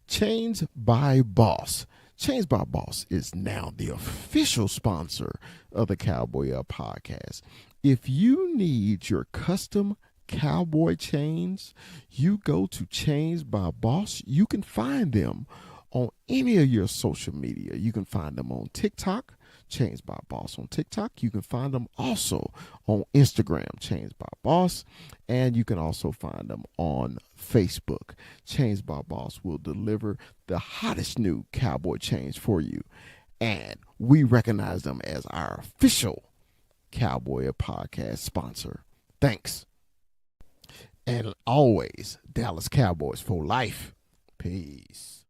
Chains by Boss. Chains by Boss is now the official sponsor of the Cowboy Up podcast. If you need your custom cowboy chains, you go to Chains by Boss. You can find them on any of your social media. You can find them on TikTok, Chains by Boss on TikTok. You can find them also on Instagram, Chains by Boss, and you can also find them on Facebook. Chains by Boss will deliver the hottest new cowboy chains for you, and we recognize them as our official Cowboy podcast sponsor. Thanks. And always, Dallas Cowboys for life. Peace.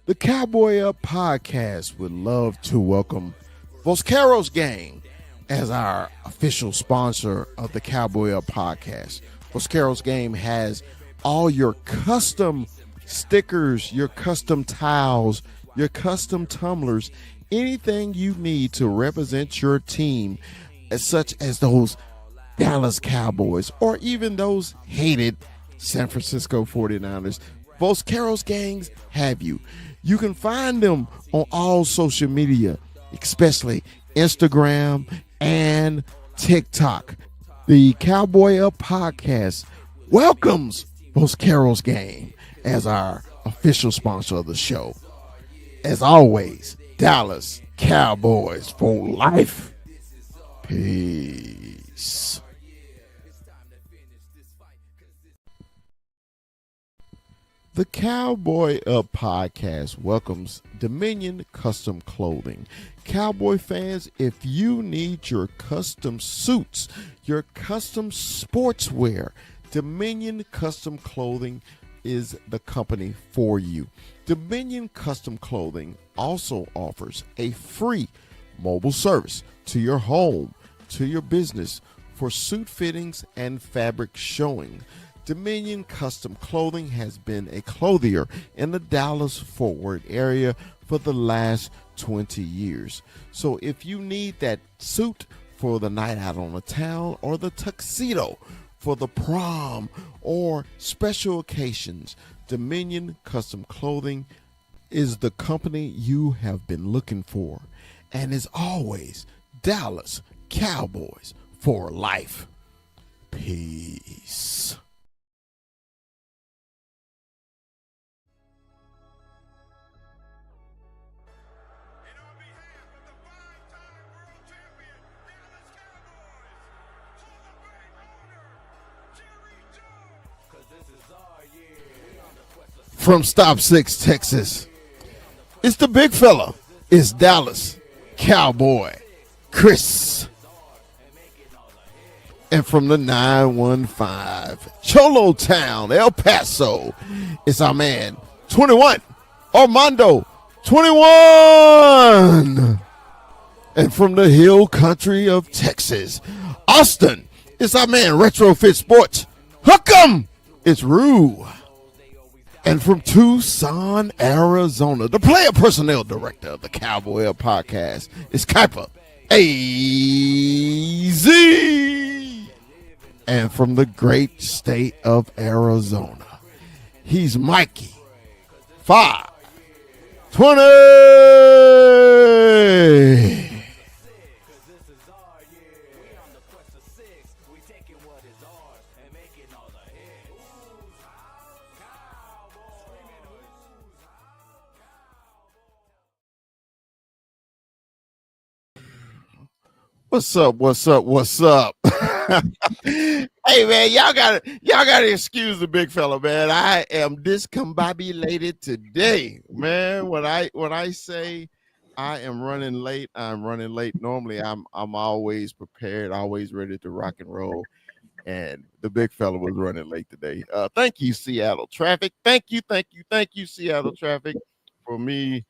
The Cowboy Up podcast would love to welcome Voscaro's Gang as our official sponsor of the Cowboy Up podcast. Voscaro's Game has all your custom stickers, your custom towels, your custom tumblers, anything you need to represent your team, such as those Dallas Cowboys or even those hated San Francisco 49ers. Voscaro's Gangs have you. You can find them on all social media, especially Instagram and TikTok. The Cowboy Up podcast welcomes Voscaro's Gang as our official sponsor of the show. As always, Dallas Cowboys for life. Peace. The Cowboy Up podcast welcomes Dominion Custom Clothing. Cowboy fans, if you need your custom suits, your custom sportswear, Dominion Custom Clothing is the company for you. Dominion Custom Clothing also offers a free mobile service to your home, to your business for suit fittings and fabric showing. Dominion Custom Clothing has been a clothier in the Dallas-Fort Worth area for the last 20 years. So if you need that suit for the night out on the town or the tuxedo for the prom or special occasions, Dominion Custom Clothing is the company you have been looking for. And as always, Dallas Cowboys for life. Peace. From Stop 6, Texas, it's the big fella. It's Dallas Cowboy Chris. And from the 915, Cholo Town, El Paso, it's our man, 21, Armando, 21. And from the hill country of Texas, Austin, it's our man, Retrofit Sports, Hook 'em, it's Rue. And from Tucson, Arizona, the player personnel director of the Cowboy Up podcast is Kuiper AZ. And from the great state of Arizona, he's Mikey 520. What's up? What's up? What's up? Hey man, y'all gotta excuse the big fella, man. I am discombobulated today, man. When I say I am running late, I'm running late. Normally I'm always prepared, always ready to rock and roll. And the big fella was running late today. Thank you, Seattle traffic. Thank you, Seattle traffic, for me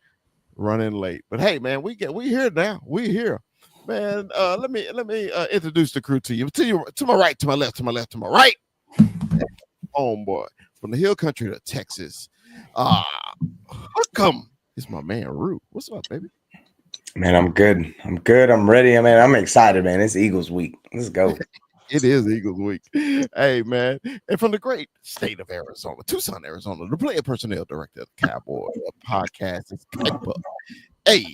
running late. But hey, man, we here now. We here. Man, let me introduce the crew to you. To my right, to my left, to my left, to my right. Homeboy from the hill country of Texas. How come it's my man Rue? What's up, baby? Man, I'm good. I'm good. I'm ready. I'm excited, man. It's Eagles week. Let's go. It is Eagles week. Hey, man. And from the great state of Arizona, Tucson, Arizona, the player personnel director of the Cowboy podcast is Kuiper. Hey,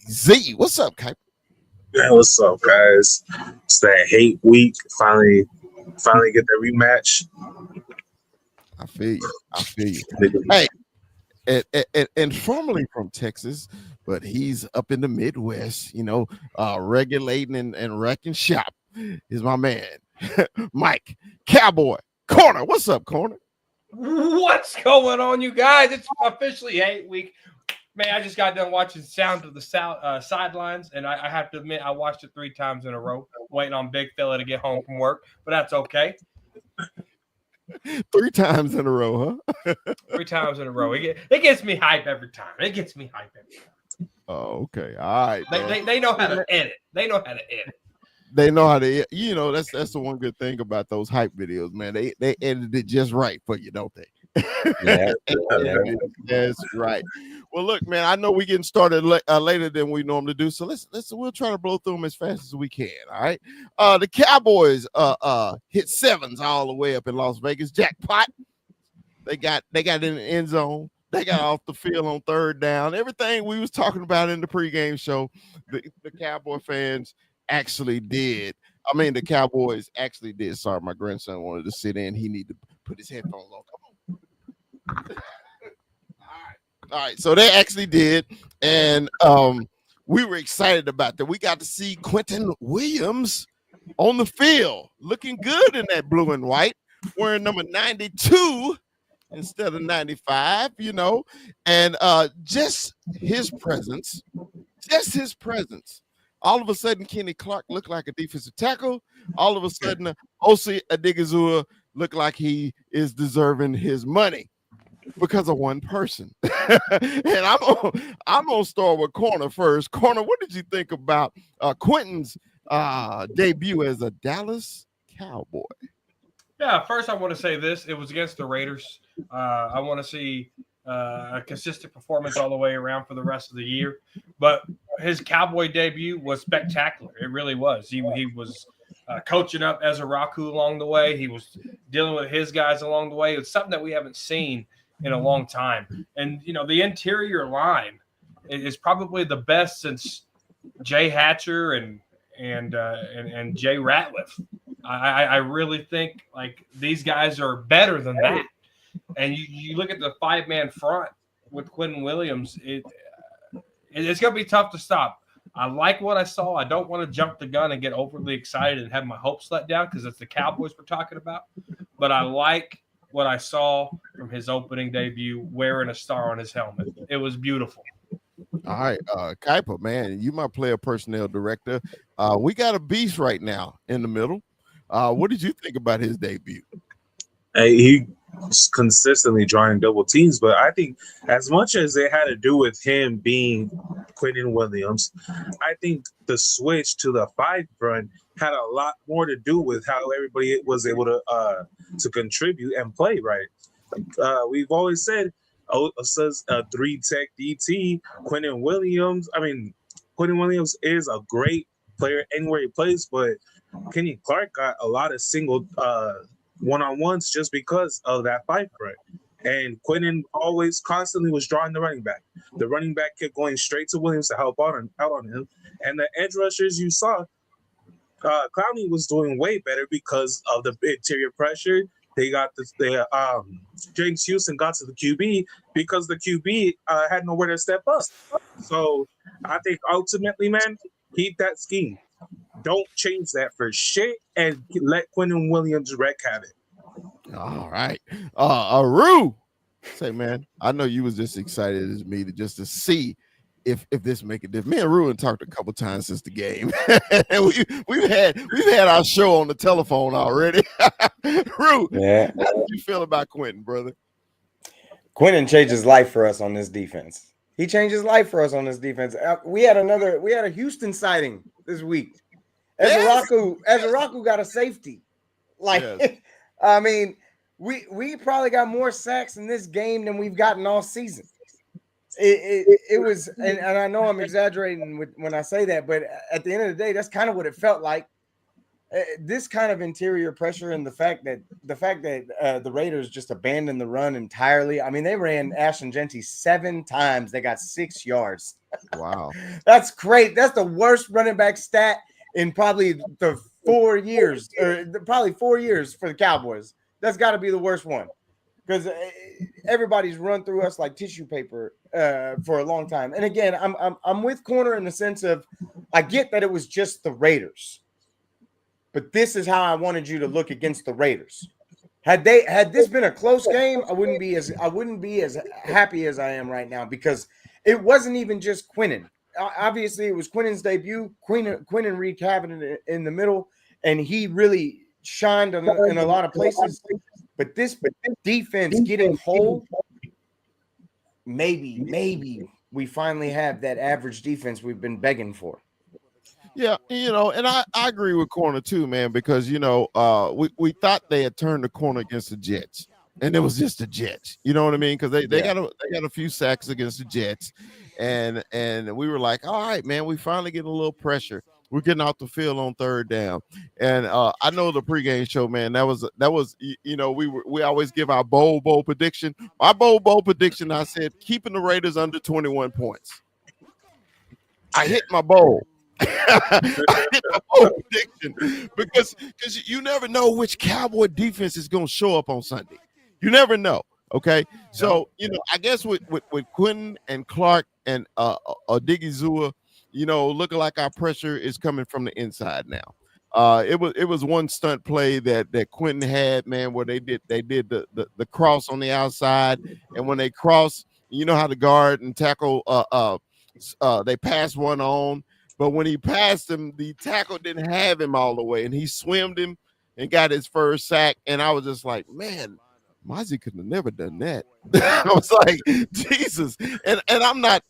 Z, what's up, Kuiper? Man, what's up, guys? It's that hate week. Finally get the rematch. I feel you. I feel you. Hey, and formerly from Texas, but he's up in the Midwest, regulating and wrecking shop is my man, Mike Cowboy Corner. What's up, Corner? What's going on, you guys? It's officially 8 week. Man, I just got done watching Sound of the Sidelines, and I have to admit I watched it 3 times in a row, waiting on Big Fella to get home from work, but that's okay. 3 times in a row, huh? 3 times in a row. It gets me hype every time. Oh, okay. All right. They know how to edit. They know how to, that's the one good thing about those hype videos, man. They edit it just right for you, don't they? Yeah. That's right. Well, look, man, I know we're getting started later than we normally do, so we'll try to blow through them as fast as we can. All right. The Cowboys hit 7s all the way up in Las Vegas. Jackpot. They got in the end zone. They got off the field on 3rd down. Everything we was talking about in the pregame show, the Cowboy fans actually did. I mean, the Cowboys actually did. Sorry, my grandson wanted to sit in. He needed to put his headphones on. Come on. All right. So they actually did. And we were excited about that. We got to see Quentin Williams on the field looking good in that blue and white, wearing number 92 instead of 95, and just his presence. All of a sudden, Kenny Clark looked like a defensive tackle. All of a sudden, Osi Adigizua looked like he is deserving his money because of one person. And I'm gonna start with Corner first. Corner, what did you think about Quentin's debut as a Dallas Cowboy? Yeah, first I want to say this. It was against the Raiders. I want to see a consistent performance all the way around for the rest of the year. But his Cowboy debut was spectacular. It really was. He was coaching up Ezra Raku along the way. He was dealing with his guys along the way. It's something that we haven't seen in a long time. And, the interior line is probably the best since Jay Hatcher and Jay Ratliff. I really think like these guys are better than that. And you look at the 5-man front with Quentin Williams, it's going to be tough to stop. I like what I saw. I don't want to jump the gun and get overly excited and have my hopes let down because it's the Cowboys we're talking about. But I like what I saw from his opening debut wearing a star on his helmet. It was beautiful. All right, Kuiper, man, you my player personnel director. We got a beast right now in the middle. What did you think about his debut? He was consistently drawing double teams, but I think as much as it had to do with him being Quentin Williams, I think the switch to the 5 front had a lot more to do with how everybody was able to contribute and play right. We've always said, says a 3-tech DT. Quentin Williams is a great player anywhere he plays, but Kenny Clark got a lot of single one-on-ones just because of that 5 front. And Quentin always constantly was drawing the running back. The running back kept going straight to Williams to help out on him. And the edge rushers you saw, Clowney was doing way better because of the interior pressure. They got James Houston got to the QB because the QB had nowhere to step up. So I think ultimately, man, keep that scheme. Don't change that for shit and let Quentin Williams wreak havoc. All right. Rue. Say, man, I know you was just excited as me to see if this make a difference. Me and Rue talked a couple times since the game. we've had our show on the telephone already. Rue, yeah. How did you feel about Quentin, brother? Quentin changed his life for us on this defense. He changed his life for us on this defense. We had a Houston sighting this week. Ezra Raku got a safety. Yes. I mean, we probably got more sacks in this game than we've gotten all season. it was, and I know I'm exaggerating when I say that, but at the end of the day, that's kind of what it felt like. This kind of interior pressure and the fact that the Raiders just abandoned the run entirely. I mean, they ran Ashton Genty 7 times. They got 6 yards. Wow. That's great. That's the worst running back stat in probably the 4 years, or probably 4 years for the Cowboys. That's got to be the worst one, because everybody's run through us like tissue paper for a long time. And again, I'm with Corner in the sense of, I get that it was just the Raiders, but this is how I wanted you to look against the Raiders. Had this been a close game, I wouldn't be as happy as I am right now, because it wasn't even just Quinnen. Obviously, it was Quinnen's debut. Quinnen wreaked havoc in the middle, and he really shined in a lot of places. But this defense getting whole, maybe we finally have that average defense we've been begging for. Yeah, and I agree with Corner too, man, because we thought they had turned the corner against the Jets, and it was just the Jets. You know what I mean? Because they got a few sacks against the Jets, and we were like, all right, man, we finally getting a little pressure. We're getting off the field on third down, and I know the pregame show, man. That was we always give our bold prediction. My bold prediction, I said keeping the Raiders under 21 points. I hit my bowl. I hit my bold prediction because you never know which Cowboy defense is going to show up on Sunday. You never know. Okay, so I guess with Quentin and Clark and Diggy Zua, looking like our pressure is coming from the inside now. It was one stunt play that Quentin had, man, where they did the cross on the outside, and when they cross, you know how the guard and tackle they pass one on, but when he passed him, the tackle didn't have him all the way, and he swimmed him and got his first sack, and I was just like, man, Mozzie could have never done that. I was like, Jesus, and I'm not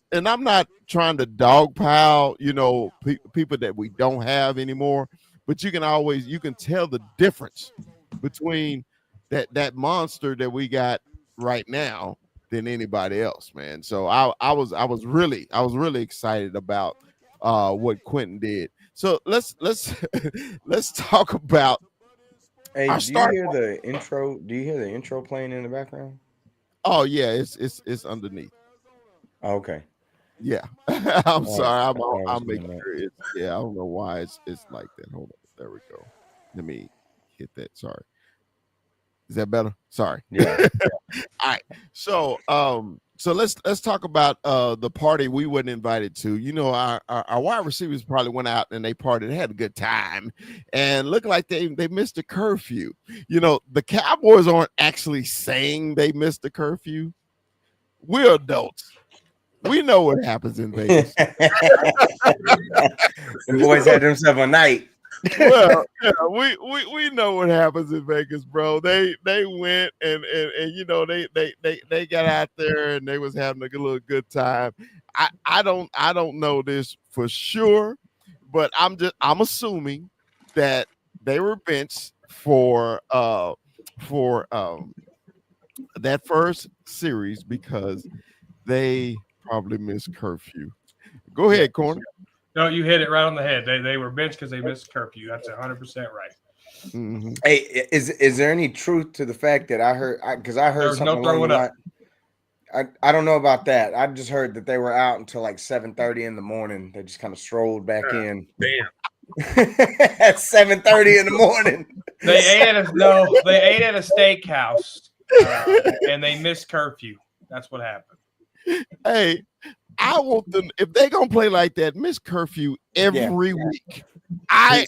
trying to dogpile, people that we don't have anymore, but you can tell the difference between that monster that we got right now than anybody else, man. So I was really excited about what Quentin did. So let's let's talk about. Hey, do you hear the intro? Do you hear the intro playing in the background? Oh yeah, it's underneath. Okay. Yeah, I'm sorry. Right. I'm making sure it's. Yeah, I don't know why it's like that. Hold on, there we go. Let me hit that. Sorry. Is that better? Sorry. Yeah. All right. So so let's talk about the party we weren't invited to. Our wide receivers probably went out and they partied. They had a good time, and looked like they missed the curfew. The Cowboys aren't actually saying they missed the curfew. We're adults. We know what happens in Vegas. The boys had themselves a night. Well, yeah, we know what happens in Vegas, bro. They went and they got out there and they was having a little good time. I don't know this for sure, but I'm assuming that they were benched for that first series because they probably missed curfew. Go ahead, Corner. No, you hit it right on the head. They were benched because they missed curfew. That's 100% right. Mm-hmm. Hey, is there any truth to the fact that I heard There's something no throwing up. I don't know about that. I just heard that they were out until like 7:30 in the morning. They just kind of strolled back in. Damn. At 7:30 in the morning. They ate at a steakhouse and they missed curfew. That's what happened. Hey, I want them, if they gonna play like that, miss curfew every week. I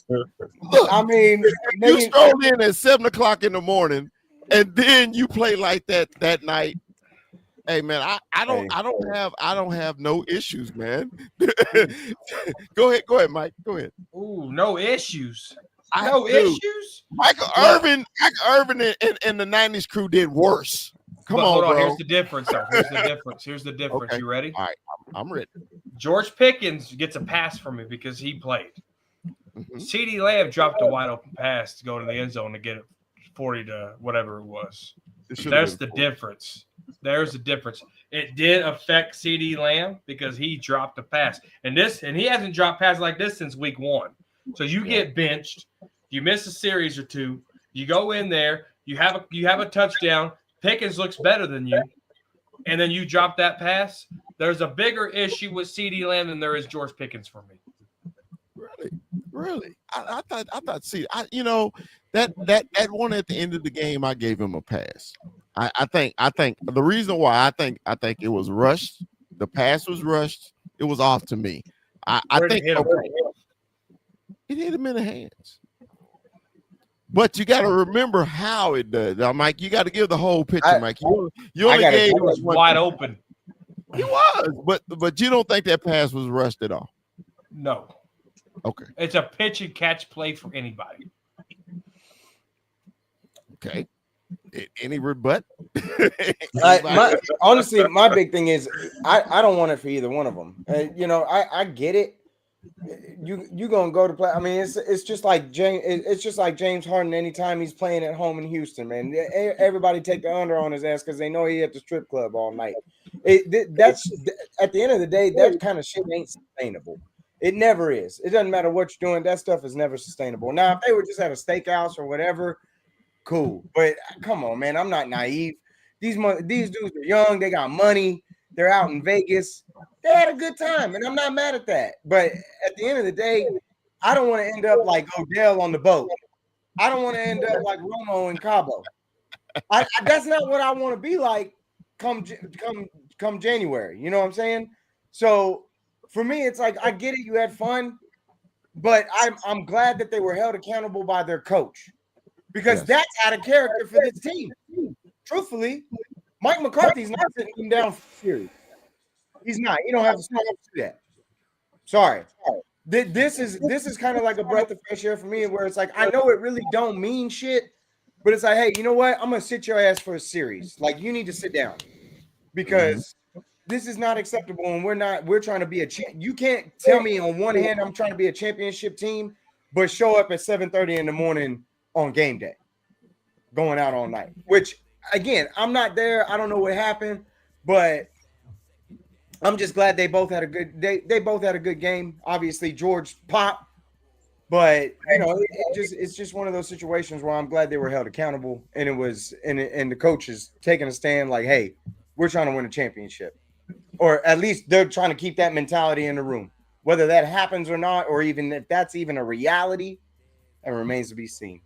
mean, you stroll in at 7:00 in the morning, and then you play like that night. Hey man, I don't have no issues, man. Go ahead, Mike. Go ahead. Ooh, no issues. No issues. Michael Irvin and the '90s crew did worse. Come on, hold on. bro. Here's the difference, though. Here's the difference. Okay. You ready? All right, I'm ready. George Pickens gets a pass from me because he played. Mm-hmm. CeeDee Lamb dropped a wide open pass to go to the end zone to get it 40 to whatever it was. It should have There's been the 40. difference. There's the difference. It did affect CD Lamb because he dropped a pass. And he hasn't dropped passes like this since week 1. So you get benched, you miss a series or two, you go in there, you have a touchdown, Pickens looks better than you, and then you drop that pass. There's a bigger issue with CD Lamb than there is George Pickens for me. Really? I thought. See, that one at the end of the game, I gave him a pass. I think the reason why I think it was rushed. The pass was rushed. It was off to me. I think it hit him in the hands. But you got to remember how it does. Now, Mike, you got to give the whole picture, Mike. You only gave it was wide open. He was, but you don't think that pass was rushed at all? No. Okay. It's a pitch and catch play for anybody. Okay. Any rebut? Honestly, my big thing is I don't want it for either one of them. I get it. You gonna go to play? I mean, it's just like James Harden. Anytime he's playing at home in Houston, man, everybody take the under on his ass because they know he at the strip club all night. That's at the end of the day, that kind of shit ain't sustainable. It never is. It doesn't matter what you're doing. That stuff is never sustainable. Now, if they were just at a steakhouse or whatever, cool. But come on, man, I'm not naive. These dudes are young. They got money. They're out in Vegas. They had a good time, and I'm not mad at that. But at the end of the day, I don't want to end up like Odell on the boat. I don't want to end up like Romo in Cabo. That's not what I want to be like come January. You know what I'm saying? So for me, it's like I get it. You had fun, but I'm glad that they were held accountable by their coach because that's out of character for this team. Truthfully, Mike McCarthy's not sitting him down for series. He's not. You don't have to do that. Sorry. This is kind of like a breath of fresh air for me, where it's like I know it really don't mean shit, but it's like, hey, you know what? I'm gonna sit your ass for a series. Like you need to sit down because this is not acceptable, and we're trying to be a champ. You can't tell me on one hand I'm trying to be a championship team, but show up at 7:30 in the morning on game day, going out all night. Which again, I'm not there. I don't know what happened, but I'm just glad they both had a good they both had a good game. Obviously, George popped, but it's just one of those situations where I'm glad they were held accountable, and it was and the coach is taking a stand like, hey, we're trying to win a championship. Or at least they're trying to keep that mentality in the room. Whether that happens or not, or even if that's even a reality, it remains to be seen.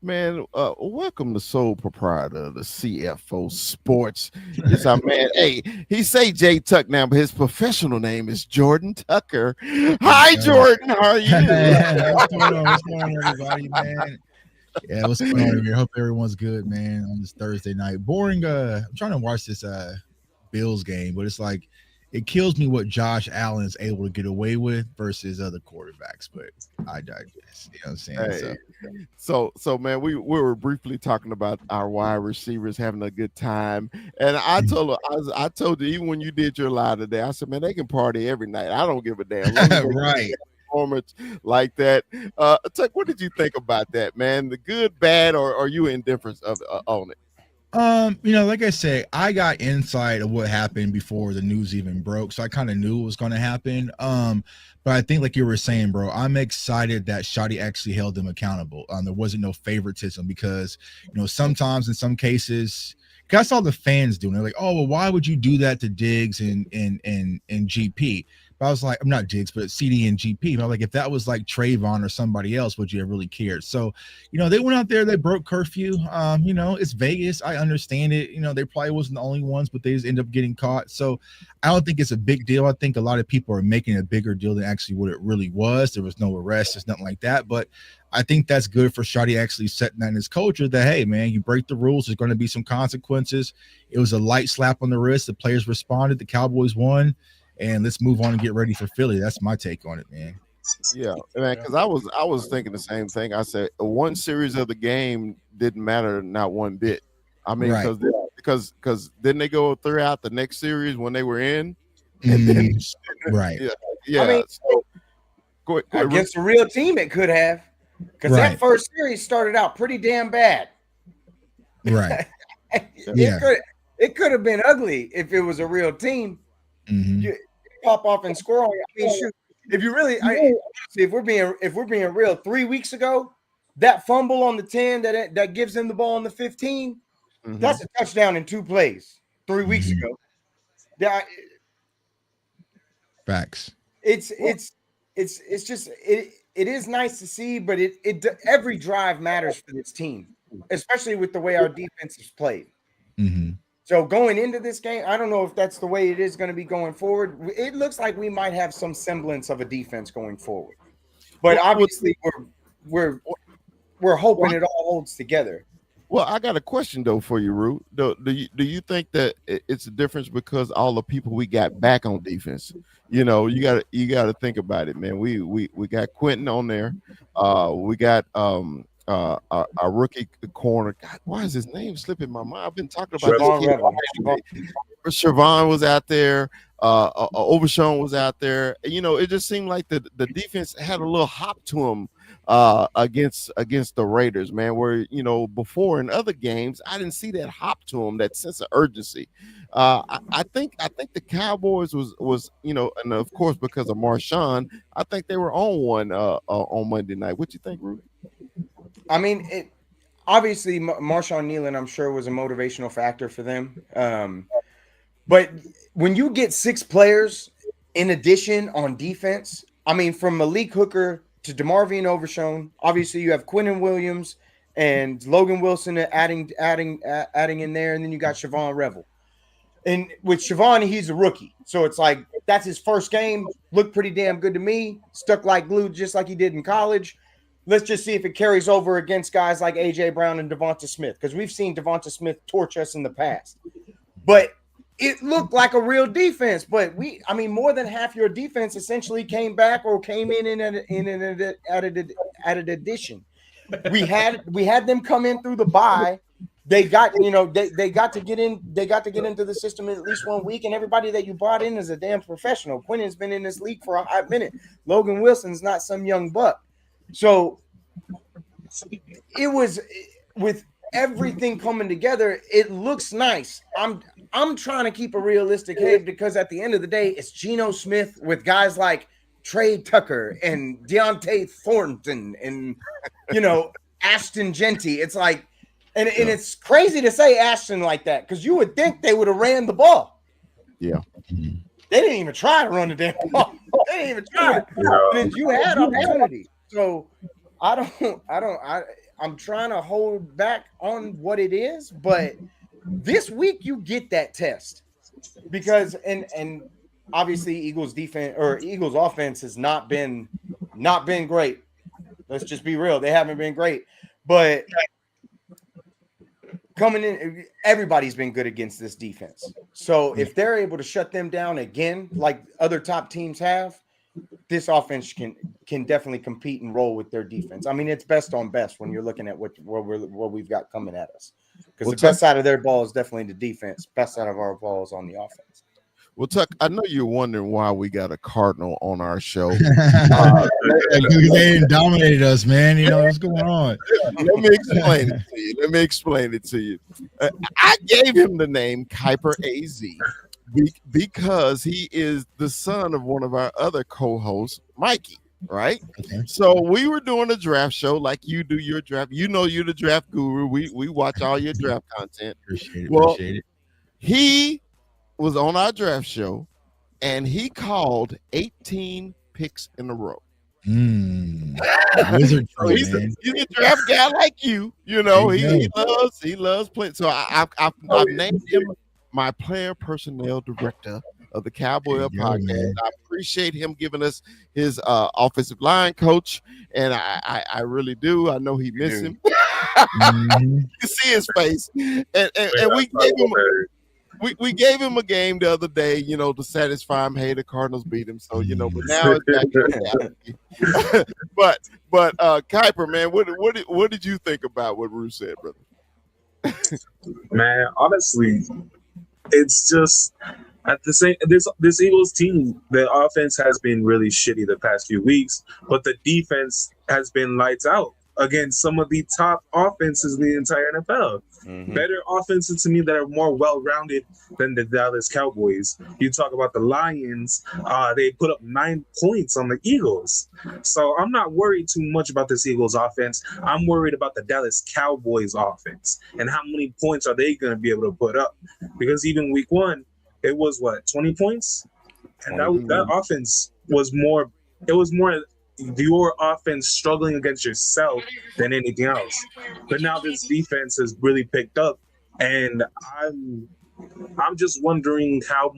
Man, welcome to sole proprietor of the CFO Sports. It's our man. Hey, he say Jay Tuck now, but his professional name is Jordan Tucker. Hi, Jordan. How are you? What's going on? What's going on, everybody, man? Yeah, what's going on here? Hope everyone's good, man, on this Thursday night. Boring. I'm trying to watch this Bills game, but it's like it kills me what Josh Allen is able to get away with versus other quarterbacks. But I digest. You know what I'm saying? Hey, so man, we were briefly talking about our wide receivers having a good time, and I told you even when you did your live today, I said, man, they can party every night. I don't give a damn. Right. Performance like that. Tuck, what did you think about that, man? The good, bad, or are you indifferent on it? Like I said, I got insight of what happened before the news even broke, so I kind of knew it was going to happen. But I think, like you were saying, bro, I'm excited that Shotty actually held them accountable. There wasn't no favoritism because, sometimes in some cases, I saw the fans doing it. Like, oh, well, why would you do that to Diggs and GP? But I was like, I'm not Diggs, but CD and GP. But I was like, if that was like Trayvon or somebody else, would you have really cared? So, they went out there, they broke curfew. It's Vegas. I understand it. They probably wasn't the only ones, but they just end up getting caught. So I don't think it's a big deal. I think a lot of people are making a bigger deal than actually what it really was. There was no arrest. There's nothing like that. But I think that's good for Shotty actually setting that in his culture that, hey, man, you break the rules. There's going to be some consequences. It was a light slap on the wrist. The players responded. The Cowboys won. And let's move on and get ready for Philly. That's my take on it, man. Yeah, man, because I was thinking the same thing. I said one series of the game didn't matter, not one bit. I mean, because didn't they go throughout the next series when they were in? And then, right. Yeah. I mean, so, go ahead. Against a real team, it could have. Because that first series started out pretty damn bad. Right. Yeah. It could have been ugly if it was a real team. You pop off and score on you. I mean, shoot, if you really, honestly, if we're being real, 3 weeks ago, that fumble on the 10 that gives him the ball on the 15, that's a touchdown in 2 plays. 3 weeks ago, Facts. it's just it is nice to see, but every drive matters for this team, especially with the way our defense is played. So going into this game, I don't know if that's the way it is going to be going forward. It looks like we might have some semblance of a defense going forward, but obviously we're hoping it all holds together. Well, I got a question though for you, Root. Do you think that it's a difference because all the people we got back on defense? You know, you got to think about it, man. We got Quentin on there. We got our rookie corner. God, why is his name slipping my mind? I've been talking about this kid. Siobhan was out there. Overshawn was out there. You know, it just seemed like the defense had a little hop to him against the Raiders, man. Where, you know, before in other games, I didn't see that hop to him, that sense of urgency. I think the Cowboys was you know, and of course because of Marshawn, I think they were on one on Monday night. What you think, Rudy? I mean, obviously Marshawn Nealon, I'm sure, was a motivational factor for them. But when you get 6 players in addition on defense, I mean, from Malik Hooker to DeMarvion Overshown, obviously you have Quinnen Williams and Logan Wilson adding in there, and then you got Siobhan Revel. And with Siobhan, he's a rookie, so it's like that's his first game. Looked pretty damn good to me. Stuck like glue, just like he did in college. Let's just see if it carries over against guys like A.J. Brown and Devonta Smith, because we've seen Devonta Smith torch us in the past. But it looked like a real defense. But more than half your defense essentially came back or came in an added addition. We had them come in through the bye. They got, you know, they got to get in. They got to get into the system in at least 1 week, and everybody that you brought in is a damn professional. Quinnen's been in this league for a hot minute. Logan Wilson's not some young buck. So it was, with everything coming together, it looks nice. I'm trying to keep a realistic head, because at the end of the day, it's Geno Smith with guys like Trey Tucker and Deontay Thornton and, you know, Ashton Genty. It's like, and it's crazy to say Ashton like that, because you would think they would have ran the ball. Yeah. They didn't even try to run the damn ball. They didn't even try. And you had opportunity. So I'm trying to hold back on what it is, but this week you get that test, because and obviously Eagles defense or Eagles offense has not been great. Let's just be real. They haven't been great, but coming in, everybody's been good against this defense. So if they're able to shut them down again, like other top teams have, this offense can definitely compete and roll with their defense. I mean, it's best on best when you're looking at what we've got coming at us. Because the best side of their ball is definitely the defense. Best side of our ball is on the offense. Well, Tuck, I know you're wondering why we got a Cardinal on our show. They dominated us, man. You know what's going on. Let me explain it to you. I gave him the name Kuiper AZ because he is the son of one of our other co-hosts, Mikey. Right. Okay. So we were doing a draft show like you do your draft. You know, you're the draft guru. We watch all your draft content. Appreciate it. He was on our draft show and he called 18 picks in a row. Wizard so he's a draft guy like you. You know, he loves playing. So I've named him my player personnel director of the Cowboy podcast. Man. I appreciate him giving us his offensive line coach, and I really do. I know he missed him. You see his face, and we gave him a game the other day, you know, to satisfy him. Hey, the Cardinals beat him, so you know. But now it's back to reality. but Kuiper, man, what did you think about what Ruth said, brother? Man, honestly, it's just. At the same, this Eagles team, the offense has been really shitty the past few weeks, but the defense has been lights out. against some of the top offenses in the entire NFL. Better offenses to me that are more well-rounded than the Dallas Cowboys. You talk about the Lions, they put up 9 points on the Eagles. So I'm not worried too much about this Eagles offense. I'm worried about the Dallas Cowboys offense and how many points are they going to be able to put up. Because even week 1, it was 20 points? And that offense was more your offense struggling against yourself than anything else. But now this defense has really picked up, and I'm just wondering how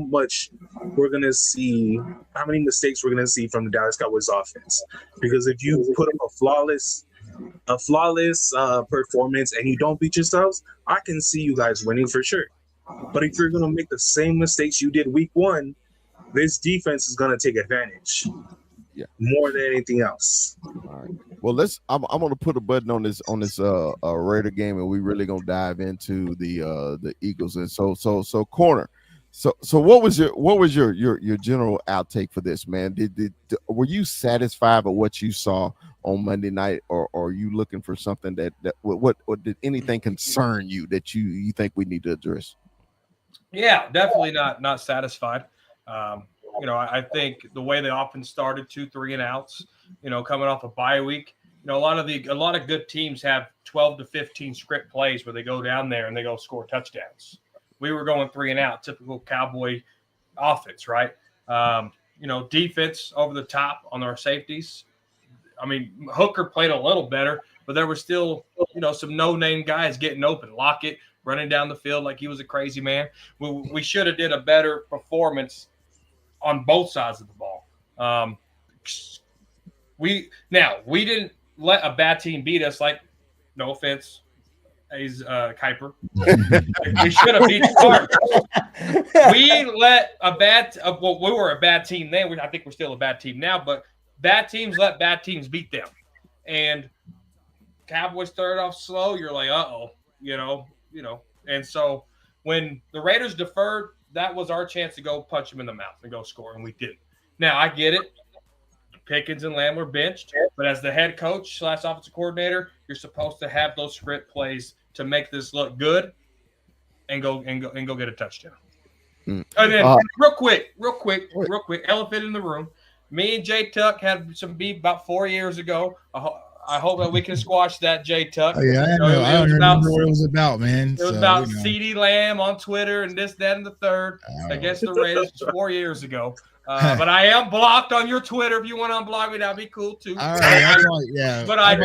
much we're gonna see, how many mistakes we're gonna see from the Dallas Cowboys offense. Because if you put up a flawless performance and you don't beat yourselves, I can see you guys winning for sure. But if you're gonna make the same mistakes you did week 1, this defense is gonna take advantage. Yeah, more than anything else. All right. Well, I'm going to put a button on this Raider game, and we really going to dive into the Eagles. And so corner. So what was your general outtake for this, man? Were you satisfied with what you saw on Monday night, or are you looking for something that what did anything concern you that you think we need to address? Yeah, definitely not satisfied. I think the way the offense started, 2 3-and-outs, coming off a bye week, a lot of good teams have 12 to 15 script plays where they go down there and they go score touchdowns. We were going 3-and-out, typical Cowboy offense, right? Defense over the top on our safeties. I mean, Hooker played a little better, but there were still, some no-name guys getting open. Lockett running down the field like he was a crazy man. We should have did a better performance on both sides of the ball. We didn't let a bad team beat us. Like, no offense, he's Kuiper. We should have beat the Cardinals. We let we were a bad team then. I think we're still a bad team now, but bad teams let bad teams beat them. And Cowboys started off slow. You're like, And so when the Raiders deferred, that was our chance to go punch him in the mouth and go score, and we didn't. Now, I get it. Pickens and Lamb were benched, but as the head coach / offensive coordinator, you're supposed to have those script plays to make this look good and go get a touchdown. And then real quick, elephant in the room. Me and Jay Tuck had some beef about 4 years ago. I hope that we can squash that, Jay Tuck. Oh, yeah, I don't remember what it was about, man. It was about CeeDee Lamb on Twitter and this, that, and the third against the Raiders 4 years ago. But I am blocked on your Twitter. If you want to unblock me, that'd be cool too. All right, yeah. But I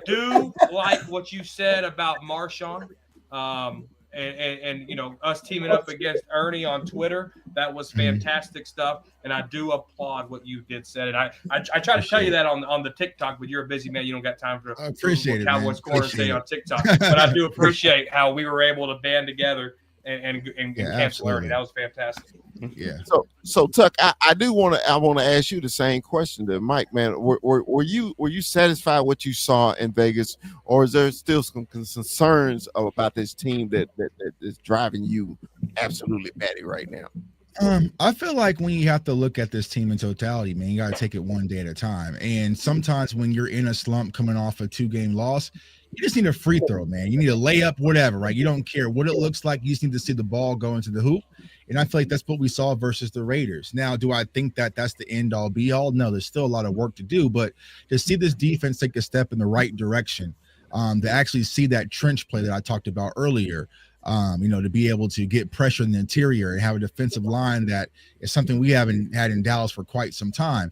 do like what you said about Marshawn. And us teaming up against Ernie on Twitter, that was fantastic stuff. And I do applaud what you did said. And I try to tell you that on the TikTok, but you're a busy man. You don't got time for I appreciate it, Cowboys Corner say on TikTok. But I do appreciate how we were able to band together and cancel Ernie. That was fantastic. Yeah. So Tuck, I want to ask you the same question to Mike, man. Were you satisfied with what you saw in Vegas, or is there still some concerns about this team that is driving you absolutely batty right now? I feel like when you have to look at this team in totality, man, you got to take it one day at a time. And sometimes when you're in a slump coming off a 2-game loss, you just need a free throw, man. You need a layup, whatever, right? You don't care what it looks like. You just need to see the ball go into the hoop. And I feel like that's what we saw versus the Raiders. Now, do I think that that's the end-all, be-all? No, there's still a lot of work to do. But to see this defense take a step in the right direction, to actually see that trench play that I talked about earlier, to be able to get pressure in the interior and have a defensive line that is something we haven't had in Dallas for quite some time.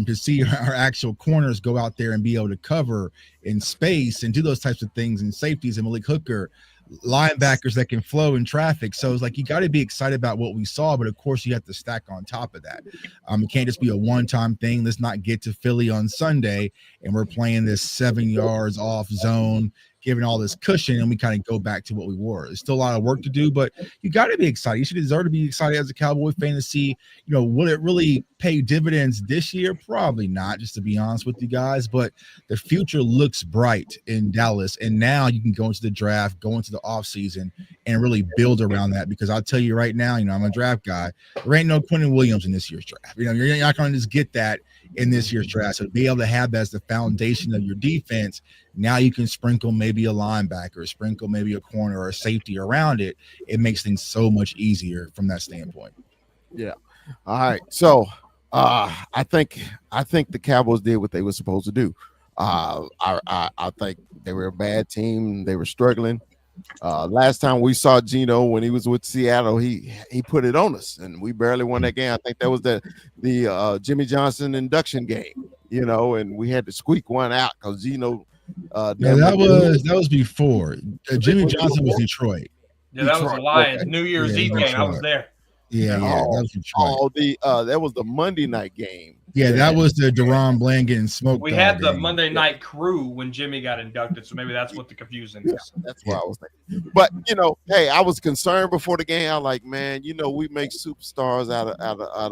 To see our actual corners go out there and be able to cover in space and do those types of things, and safeties and Malik Hooker, linebackers that can flow in traffic. So it's like you got to be excited about what we saw, but of course you have to stack on top of that. It can't just be a one-time thing. Let's not get to Philly on Sunday and we're playing this 7 yards off zone, giving all this cushion, and we kind of go back to what we were. There's still a lot of work to do, but you got to be excited. You should deserve to be excited as a Cowboy fan to see, will it really pay dividends this year? Probably not, just to be honest with you guys, but the future looks bright in Dallas. And now you can go into the draft, go into the offseason, and really build around that, because I'll tell you right now, I'm a draft guy. There ain't no Quentin Williams in this year's draft. You're not going to just get that in this year's draft. So to be able to have that as the foundation of your defense, now you can sprinkle maybe a linebacker, sprinkle maybe a corner or a safety around it. It makes things so much easier from that standpoint. Yeah. All right. So I think the Cowboys did what they were supposed to do. I think they were a bad team. They were struggling. Last time we saw Geno when he was with Seattle, he put it on us, and we barely won that game. I think that was the Jimmy Johnson induction game, and we had to squeak one out because Geno. That was before. Jimmy Johnson was Detroit. Yeah, that was the Lions New Year's Eve game. I was there. Yeah, that was Detroit. That was the Monday night game. Yeah, that was the Deron Bland getting smoked. We had the Monday night crew when Jimmy got inducted, so maybe that's what the confusion is. That's what I was thinking. But hey, I was concerned before the game. I was like, man, we make superstars out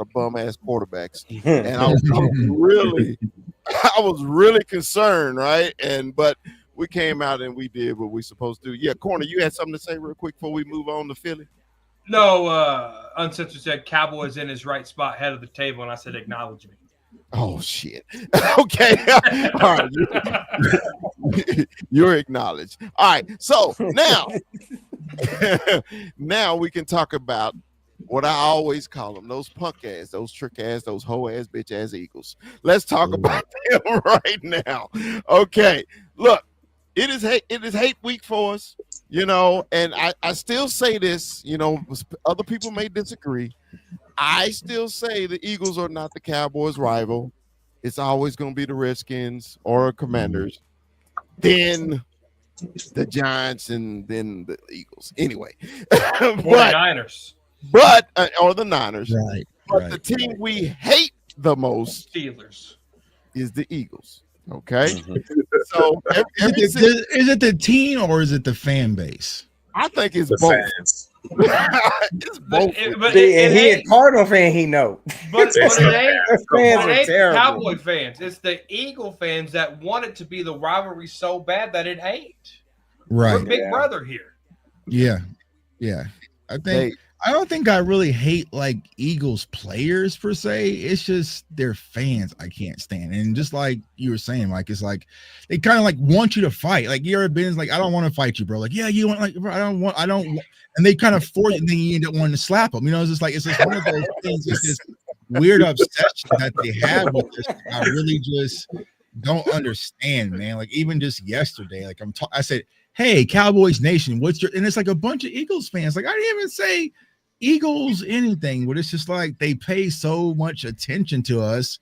of bum ass quarterbacks, and I was really concerned, right? But we came out and we did what we supposed to. Yeah, Corner, you had something to say real quick before we move on to Philly? No, Uncensored said Cowboys in his right spot, head of the table, and I said acknowledge me. Oh shit. Okay. All right. You're acknowledged. All right. So now we can talk about what I always call them, those punk ass, those trick ass, those hoe ass, bitch ass Eagles. Let's talk about them right now. Okay. Look, it is hate week for us, and I still say this, other people may disagree. I still say the Eagles are not the Cowboys' rival. It's always going to be the Redskins or Commanders, then the Giants, and then the Eagles. Anyway, 49ers. Or the Niners. Right. But the team we hate the most, Steelers, is the Eagles. Okay. Mm-hmm. So is it the team or is it the fan base? I think it's The both. fans. It's both. And he a Cardinal fan, he know. But it Fans ain't are terrible. Cowboy fans. It's the Eagle fans that want it to be the rivalry so bad that it ain't. Right. We're Big Brother here. Yeah. I don't think I really hate like Eagles players per se. It's just their fans I can't stand. And just like you were saying, like it's like they kind of like want you to fight. Like you ever been like, I don't want to fight you, bro. Like, yeah, you want, like, bro, I don't want, and they kind of force it, and then you end up wanting to slap them. It's just one of those things. It's this weird obsession that they have with this. I really just don't understand, man. Like even just yesterday, like I said, hey, Cowboys Nation, and it's like a bunch of Eagles fans. Like I didn't even say Eagles anything, but it's just like they pay so much attention to us.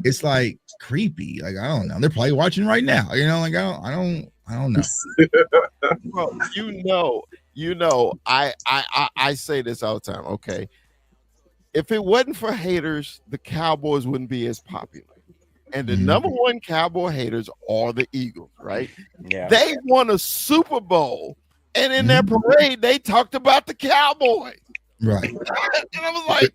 It's like creepy. Like I don't know. They're probably watching right now. Like I don't know. Well, I say this all the time. Okay, if it wasn't for haters, the Cowboys wouldn't be as popular. And the number one Cowboy haters are the Eagles, right? Yeah. They won a Super Bowl, and in their parade, they talked about the Cowboys. Right. And I was like,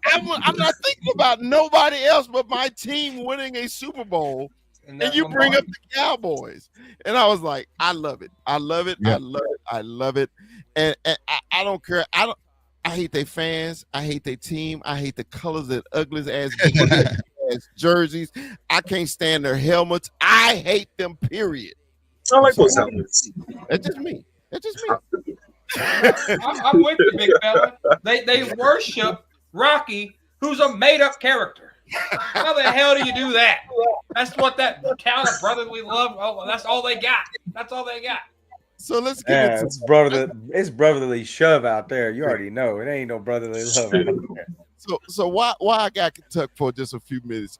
I'm not thinking about nobody else but my team winning a Super Bowl, and you bring up the Cowboys. And I was like, I love it. I love it. Yeah. I love it. And I don't care. I hate their fans. I hate their team. I hate the colors, that ugly ass jerseys. I can't stand their helmets. I hate them, period. I like those helmets. That's just me. I'm with you, big fella. They worship Rocky, who's a made-up character. How the hell do you do that? That's what that town of brotherly love. Oh, that's all they got. That's all they got. So let's get it. It's brotherly shove out there. You already know it ain't no brotherly love out there. So why I got Tuck for just a few minutes?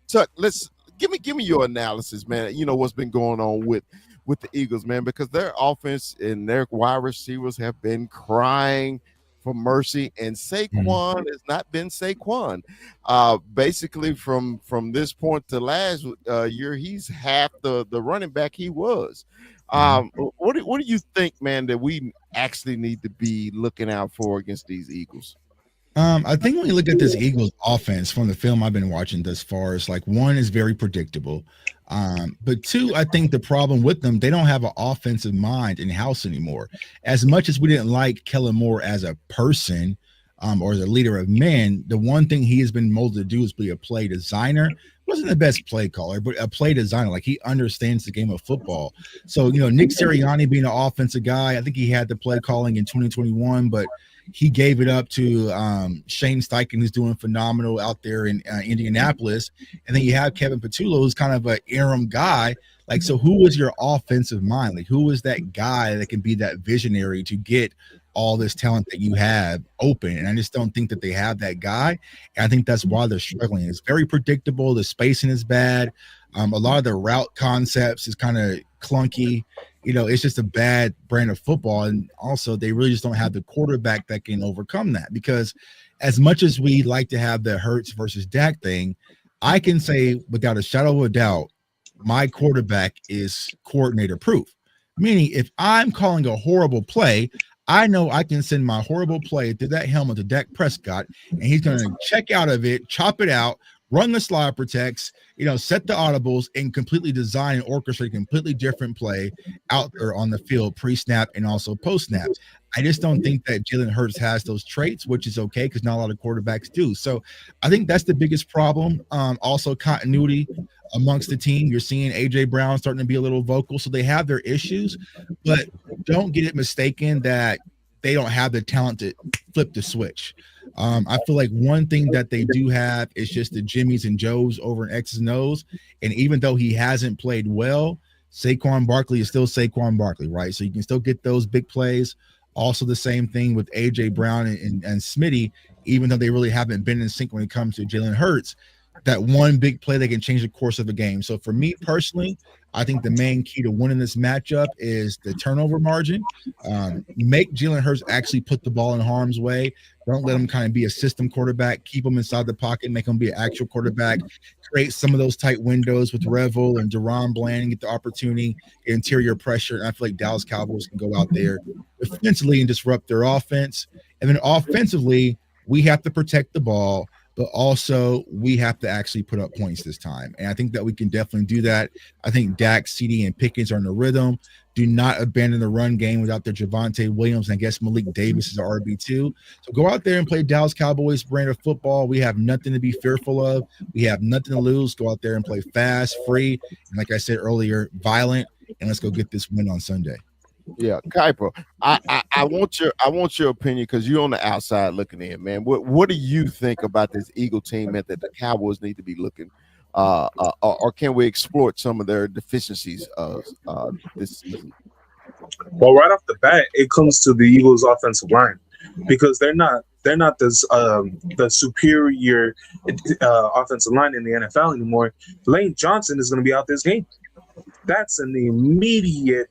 Tuck, let's give me your analysis, man. What's been going on with the Eagles, man, because their offense and their wide receivers have been crying for mercy, and Saquon has not been Saquon. Basically, from this point to last year, he's half the running back he was. What do you think, man, that we actually need to be looking out for against these Eagles? I think when you look at this Eagles offense from the film I've been watching thus far, it's like one is very predictable. But two, I think the problem with them, they don't have an offensive mind in house anymore. As much as we didn't like Kellen Moore as a person, or the leader of men, the one thing he has been molded to do is be a play designer. Wasn't the best play caller, but a play designer. Like he understands the game of football. So, Nick Sirianni being an offensive guy, I think he had the play calling in 2021, but he gave it up to Shane Steichen, who's doing phenomenal out there in Indianapolis. And then you have Kevin Patullo, who's kind of an interim guy. Like, so who was your offensive mind? Like, who was that guy that can be that visionary to get all this talent that you have open? And I just don't think that they have that guy. And I think that's why they're struggling. It's very predictable. The spacing is bad. A lot of the route concepts is kind of clunky. It's just a bad brand of football. And also they really just don't have the quarterback that can overcome that, because as much as we like to have the Hurts versus Dak thing, I can say without a shadow of a doubt, my quarterback is coordinator proof. Meaning if I'm calling a horrible play, I know I can send my horrible play to that helmet to Dak Prescott, and he's going to check out of it, chop it out, run the slide protects, set the audibles, and completely design and orchestrate a completely different play out there on the field, pre-snap and also post-snap. I just don't think that Jalen Hurts has those traits, which is okay because not a lot of quarterbacks do. So I think that's the biggest problem. Also continuity amongst the team. You're seeing AJ Brown starting to be a little vocal, so they have their issues, but don't get it mistaken that they don't have the talent to flip the switch. I feel like one thing that they do have is just the Jimmies and Joes over in X's and O's. And even though he hasn't played well, Saquon Barkley is still Saquon Barkley, right? So you can still get those big plays. Also the same thing with AJ Brown and Smitty, even though they really haven't been in sync when it comes to Jalen Hurts. That one big play that can change the course of a game. So for me personally, I think the main key to winning this matchup is the turnover margin. Make Jalen Hurts actually put the ball in harm's way. Don't let him kind of be a system quarterback. Keep him inside the pocket. Make him be an actual quarterback. Create some of those tight windows with Revel and Deron Bland and get the opportunity, interior pressure. And I feel like Dallas Cowboys can go out there defensively and disrupt their offense. And then offensively, we have to protect the ball, but also we have to actually put up points this time. And I think that we can definitely do that. I think Dak, CD, and Pickens are in the rhythm. Do not abandon the run game without their Javonte Williams. And I guess Malik Davis is our RB2. So go out there and play Dallas Cowboys brand of football. We have nothing to be fearful of. We have nothing to lose. Go out there and play fast, free, and like I said earlier, violent. And let's go get this win on Sunday. Yeah, Kuiper, I want your opinion because you're on the outside looking in, man. What do you think about this Eagle team that the Cowboys need to be looking, or can we exploit some of their deficiencies this season? Well, right off the bat, it comes to the Eagles' offensive line because they're not the superior offensive line in the NFL anymore. Lane Johnson is going to be out this game. That's an immediate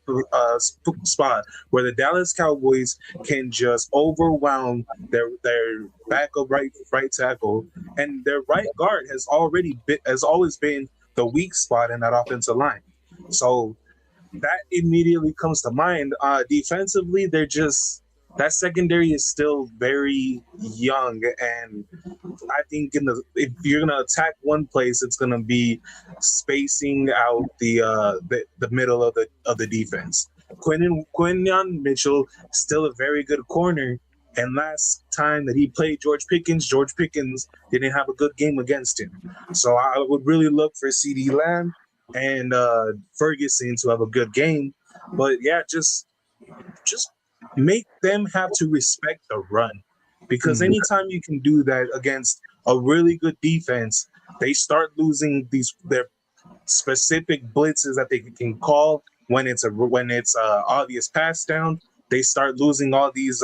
spot where the Dallas Cowboys can just overwhelm their backup right tackle, and their right guard has always been the weak spot in that offensive line. So that immediately comes to mind. Defensively, that secondary is still very young, and I think if you're gonna attack one place, it's gonna be spacing out the middle of the defense. Quinyon Mitchell still a very good corner, and last time that he played George Pickens didn't have a good game against him. So I would really look for CeeDee Lamb and Ferguson to have a good game. But yeah, just make them have to respect the run, because anytime you can do that against a really good defense, they start losing their specific blitzes that they can call when it's obvious pass down. They start losing all these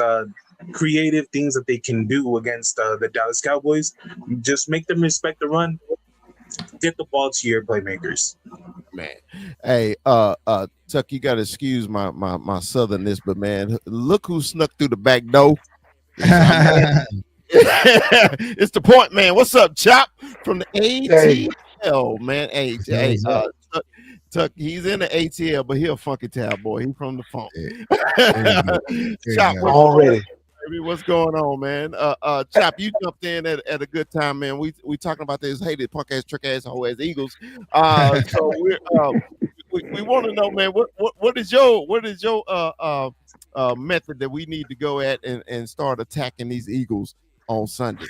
creative things that they can do against the Dallas Cowboys. Just make them respect the run. Get the ball to your playmakers. Man, hey, Tuck, you gotta excuse my southernness, but man, look who snuck through the back door. It's the point, man. What's up, Chop from the ATL, man? Hey, Tuck, he's in the ATL, but he a funky town boy. He from the funk. Chop, already. What's going on, man? Chop, you jumped in at a good time, man. We talking about this hated punk ass, trick ass, hoe ass Eagles. So we want to know, man, what is your method that we need to go at and start attacking these Eagles on Sunday?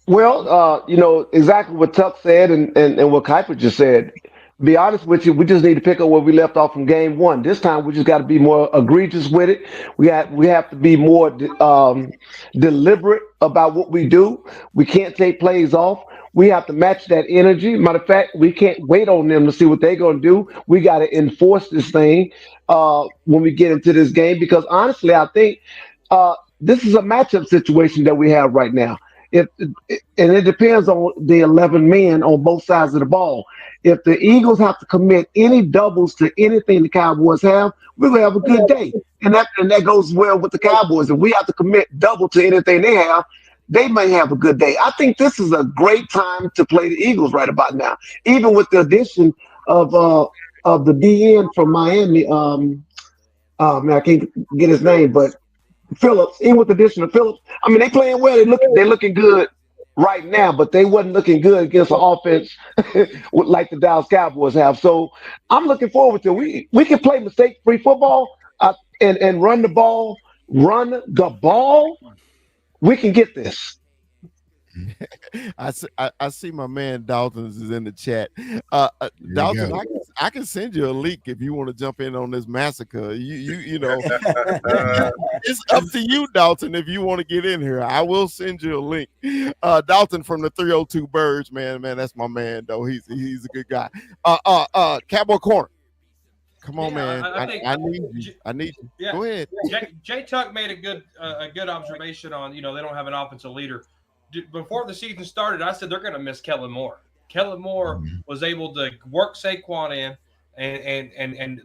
Well, exactly what Tuck said and what Kuiper just said. Be honest with you, we just need to pick up where we left off from game one. This time, we just got to be more egregious with it. We have to be more deliberate about what we do. We can't take plays off. We have to match that energy. Matter of fact, we can't wait on them to see what they're going to do. We got to enforce this thing when we get into this game because honestly, I think this is a matchup situation that we have right now. And it depends on the 11 men on both sides of the ball. If the Eagles have to commit any doubles to anything the Cowboys have, we're gonna have a good day. And that goes well with the Cowboys. If we have to commit double to anything they have, they may have a good day. I think this is a great time to play the Eagles right about now, even with the addition of the DN from Miami. Man, I can't get his name, but Phillips, even with the addition of Phillips, I mean they playing well. They're looking good right now, but they wasn't looking good against an offense like the Dallas Cowboys have. So I'm looking forward to it. We can play mistake free football and run the ball. We can get this. I see my man Dalton is in the chat. There you Dalton, go. I can send you a link if you want to jump in on this massacre. You know, it's up to you, Dalton, if you want to get in here. I will send you a link. Dalton from the 302 Birds, man, that's my man though. He's a good guy. Cowboy Corner. Come on, man. I need you. I need you. Yeah. Go ahead. Jay Tuck made a good observation on they don't have an offensive leader. Before the season started, I said they're going to miss Kellen Moore. Kellen Moore was able to work Saquon in and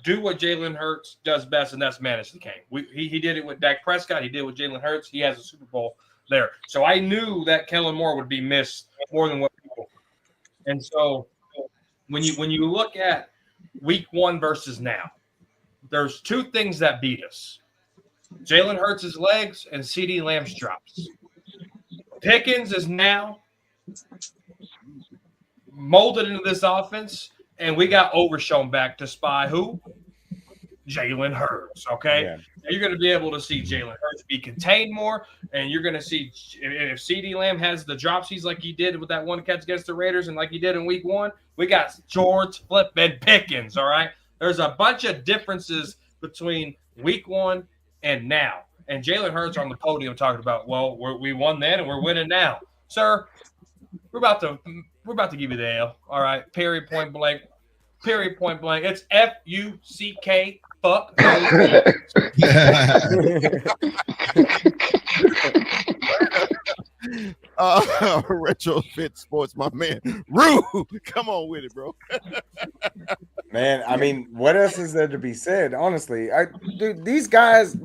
do what Jalen Hurts does best, and that's manage the game. He did it with Dak Prescott. He did it with Jalen Hurts. He has a Super Bowl there. So I knew that Kellen Moore would be missed more than what people. And so when you look at week one versus now, there's two things that beat us. Jalen Hurts' legs and CeeDee Lamb's drops. Pickens is now molded into this offense, and we got Overshown back to spy who? Jalen Hurts, okay? Yeah. Now you're going to be able to see Jalen Hurts be contained more, and you're going to see if CeeDee Lamb has the dropsies like he did with that one catch against the Raiders and like he did in week one, we got George Flippin' Pickens, all right? There's a bunch of differences between week one and now. And Jalen Hurts on the podium talking about, well, we won then and we're winning now, sir. We're about to give you the L. All right, period, point blank. Period, point blank. It's FUCK. Fuck. Retrofit Sports, my man. Rue, come on with it, bro. Man, I mean, what else is there to be said? Honestly, dude, these guys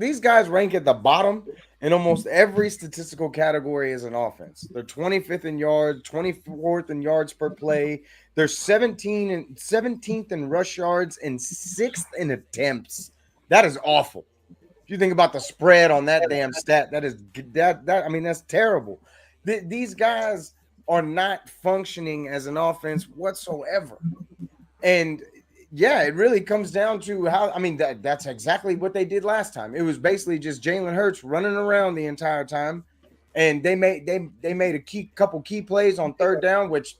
rank at the bottom in almost every statistical category as an offense. They're 25th in yards, 24th in yards per play. They're 17th in rush yards and 6th in attempts. That is awful. If you think about the spread on that damn stat, that's terrible. These guys are not functioning as an offense whatsoever. And yeah, it really comes down to how. I mean, that's exactly what they did last time. It was basically just Jalen Hurts running around the entire time, and they made a couple key plays on third down, which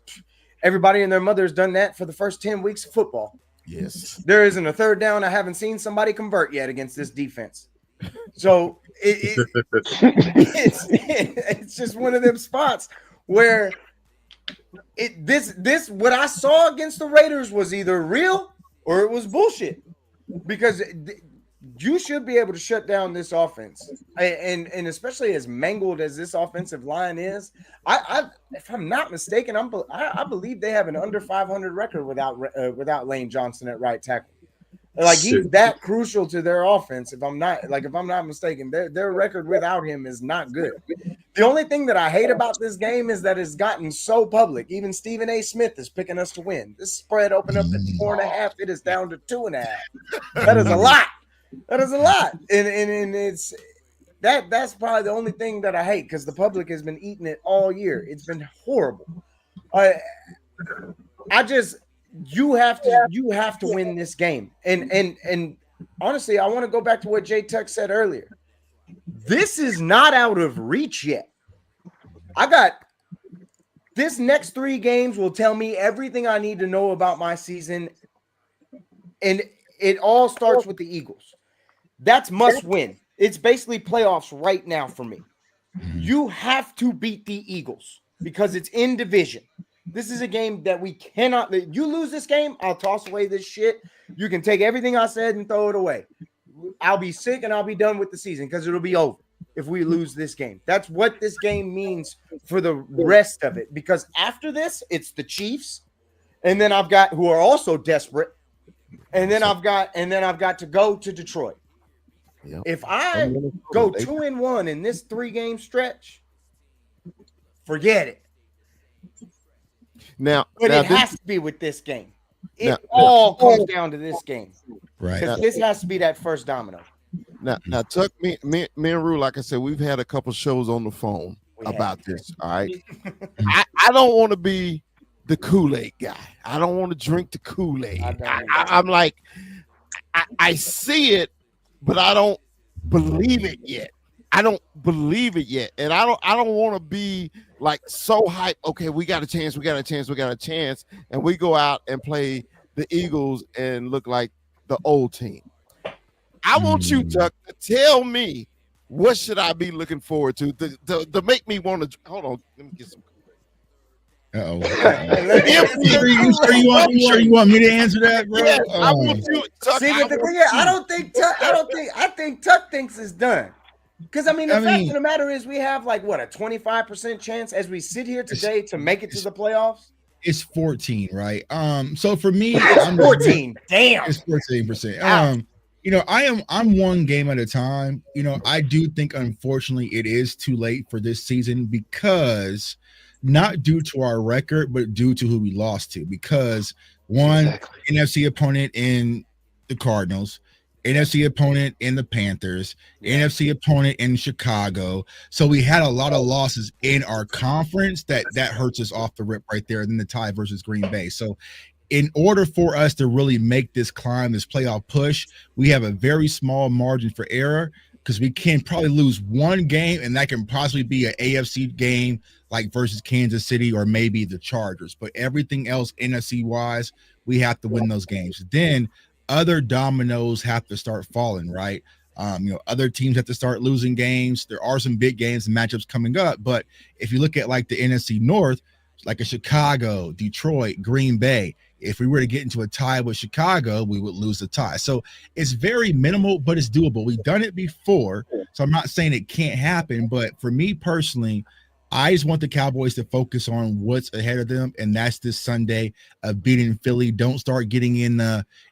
everybody and their mother has done that for the first 10 weeks of football. Yes, there isn't a third down I haven't seen somebody convert yet against this defense. So it's just one of them spots where this what I saw against the Raiders was either real or it was bullshit, because you should be able to shut down this offense, and especially as mangled as this offensive line is. If I'm not mistaken, I believe they have an under 500 record without Lane Johnson at right tackle. Like, he's that crucial to their offense. If I'm not mistaken, their record without him is not good. The only thing that I hate about this game is that it's gotten so public. Even Stephen A. Smith is picking us to win. This spread opened up at 4.5. It is down to 2.5. That is a lot. That is a lot. And it's that's probably the only thing that I hate, because the public has been eating it all year. It's been horrible. You have to win this game. And honestly, I want to go back to what Jay Tuck said earlier. This is not out of reach yet. I got this next 3 games will tell me everything I need to know about my season. And it all starts with the Eagles. That's must win. It's basically playoffs right now for me. You have to beat the Eagles because it's in division. This is a game that we cannot. You lose this game, I'll toss away this shit. You can take everything I said and throw it away. I'll be sick and I'll be done with the season because it'll be over if we lose this game. That's what this game means for the rest of it. Because after this, it's the Chiefs, and then I've got who are also desperate, and then I've got to go to Detroit. Yep. If I go 2-1 in this 3-game stretch, forget it. But it has to be with this game. It all comes down to this game, right? Because this has to be that first domino. Now, Tuck, me and Rue, like I said, we've had a couple shows on the phone about this. All right, I don't want to be the Kool-Aid guy. I don't want to drink the Kool-Aid. I'm like, I see it, but I don't believe it yet. And I don't want to be like so hyped. Okay, we got a chance, and we go out and play the Eagles and look like the old team. I want you, Tuck, to tell me what should I be looking forward to make me want to. Hold on, let me get some. You sure you want me to answer that, bro? Yeah, I want you, Tuck. See, but the thing is, I think Tuck thinks it's done. Because, the fact of the matter is we have, like, what, a 25% chance as we sit here today to make it to the playoffs? It's 14, right? So for me, it's 14. Damn. It's 14%. I'm one game at a time. I do think, unfortunately, it is too late for this season because not due to our record, but due to who we lost to. Because one, NFC opponent in the Cardinals, NFC opponent in the Panthers, NFC opponent in Chicago. So we had a lot of losses in our conference that hurts us off the rip right there. And then the tie versus Green Bay. So in order for us to really make this climb, this playoff push, we have a very small margin for error because we can probably lose one game, and that can possibly be an AFC game like versus Kansas City or maybe the Chargers. But everything else NFC-wise, we have to win those games. Then other dominoes have to start falling, right? Other teams have to start losing games. There are some big games and matchups coming up, but if you look at like the NFC North, like a Chicago, Detroit, Green Bay, if we were to get into a tie with Chicago, we would lose the tie. So it's very minimal, but it's doable. We've done it before, so I'm not saying it can't happen, but for me personally, I just want the Cowboys to focus on what's ahead of them, and that's this Sunday of beating Philly. Don't start getting in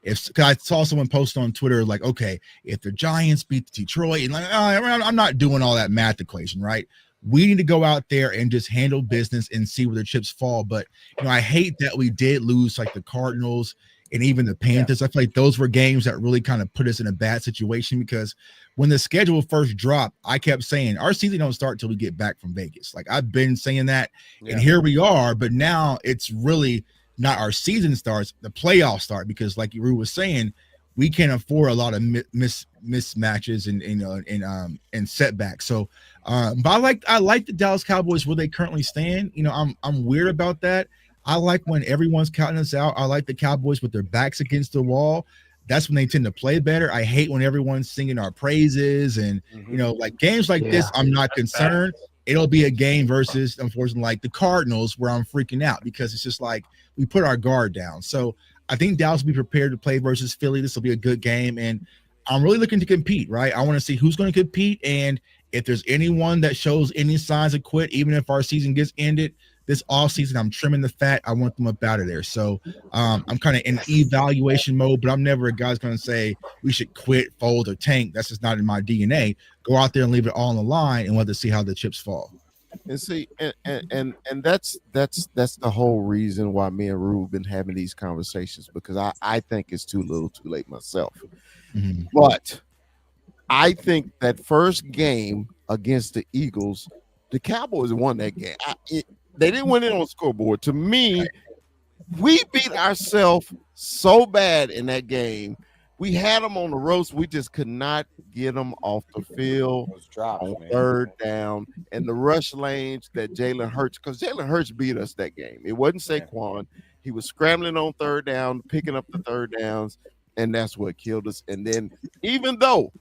because I saw someone post on Twitter like, okay, if the Giants beat Detroit, and like, I'm not doing all that math equation, right? We need to go out there and just handle business and see where the chips fall. But I hate that we did lose like the Cardinals and even the Panthers. I feel like those were games that really kind of put us in a bad situation because when the schedule first dropped, I kept saying our season don't start till we get back from Vegas. Like I've been saying that, and here we are. But now it's really not our season starts, the playoffs start, because like Rue was saying, we can't afford a lot of mismatches and setbacks. So, but I like the Dallas Cowboys where they currently stand. I'm weird about that. I like when everyone's counting us out. I like the Cowboys with their backs against the wall. That's when they tend to play better. I hate when everyone's singing our praises and like games like this. I'm not concerned. It'll be a game versus, unfortunately, like the Cardinals where I'm freaking out because it's just like we put our guard down. So I think Dallas will be prepared to play versus Philly. This will be a good game, and I'm really looking to compete, right? I want to see who's going to compete, and if there's anyone that shows any signs of quit, even if our season gets ended this offseason, I'm trimming the fat. I want them up out of there. So I'm kind of in evaluation mode, but I'm never a guy who's going to say we should quit, fold, or tank. That's just not in my DNA. Go out there and leave it all on the line and let us see how the chips fall. And see, and that's the whole reason why me and Rue have been having these conversations, because I think it's too little too late myself. Mm-hmm. But I think that first game against the Eagles, the Cowboys won that game. They didn't win it on the scoreboard. To me, we beat ourselves so bad in that game. we had them on the ropes. We just could not get them off the field Those drops, on man. third down. And the rush lanes that Jalen Hurts, because Jalen Hurts beat us that game. It wasn't Yeah. Saquon. He was scrambling on third down, picking up the third downs, and that's what killed us. And then even though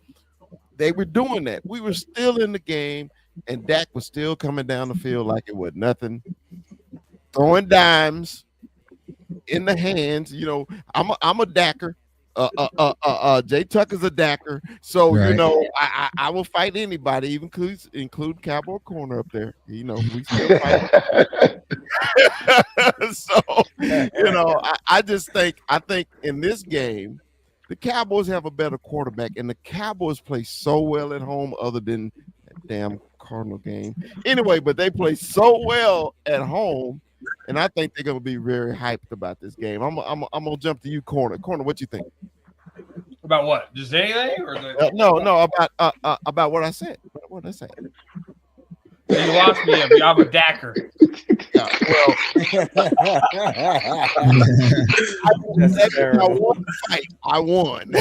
they were doing that, we were still in the game, and Dak was still coming down the field like it was nothing, throwing dimes in the hands. You know, I'm a Dacker. Jay Tucker's a Dacker, so you Right. know I will fight anybody, even include Cowboy Corner up there. You know, we still fight. So you know, I think in this game, the Cowboys have a better quarterback, and the Cowboys play so well at home, other than that damn Cardinal game. Anyway, but they play so well at home, and I think they're gonna be very hyped about this game. I'm gonna jump to you, Corner. Corner, what you think? About what? Just anything? Or No, about what I said. What I said. you lost me. I'm a Dacker. Well, I won the fight. I won.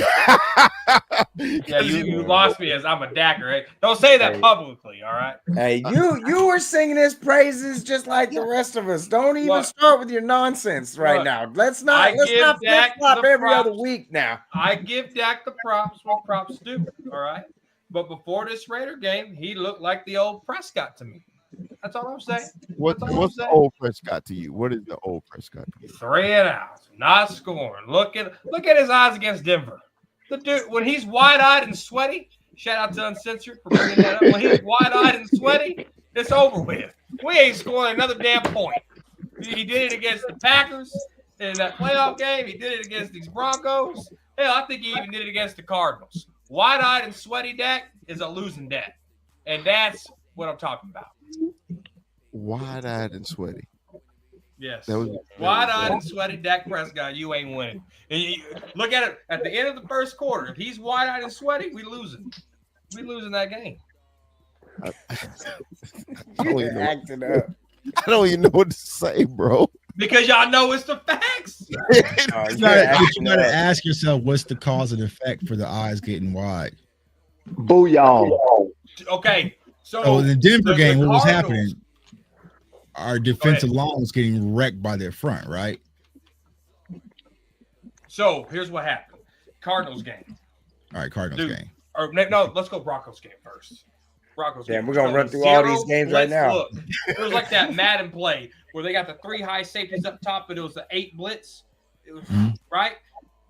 Yeah, you lost me as I'm a Dacker. Right? Don't say that publicly, all right? Hey, you were singing his praises just like the rest of us. Don't even Look, start with your nonsense right look, now. Let's not give flip Dak flop the every other props. week now. I give Dak the props what props do, all right? But before this Raider game, he looked like the old Prescott to me. That's all I'm saying. What's the old Prescott to you? What is the old Prescott to you? 3 and outs, not scoring. Look at his eyes against Denver. The dude, when he's wide-eyed and sweaty, shout out to Uncensored for bringing that up. When he's wide-eyed and sweaty, it's over with. We ain't scoring another damn point. He did it against the Packers in that playoff game. He did it against these Broncos. Hell, I think he even did it against the Cardinals. Wide-eyed and sweaty Dak is a losing Dak. And that's what I'm talking about. Wide-eyed and sweaty. Yes. That Wide-eyed and sweaty Dak Prescott, you ain't winning. And you, look at it at the end of the first quarter. If he's wide-eyed and sweaty, we losing. We losing that game. You're acting up. I don't even know what to say, bro. Because y'all know it's the facts. Oh, You you're gotta acting up. ask yourself, what's the cause and effect for the eyes getting wide? Booyah. Okay. So Oh, in the Denver game, what was Cardinals- happening? Our defensive line was getting wrecked by their front, right? So here's what happened. Cardinals game. All right, Cardinals Dude. game. Or no, let's go Broncos game first. Broncos Damn, game. we're gonna So run through all these zero games right blitz now. Look. It was like that Madden play where they got the 3 high safeties up top, but it was the 8 blitz. It was right.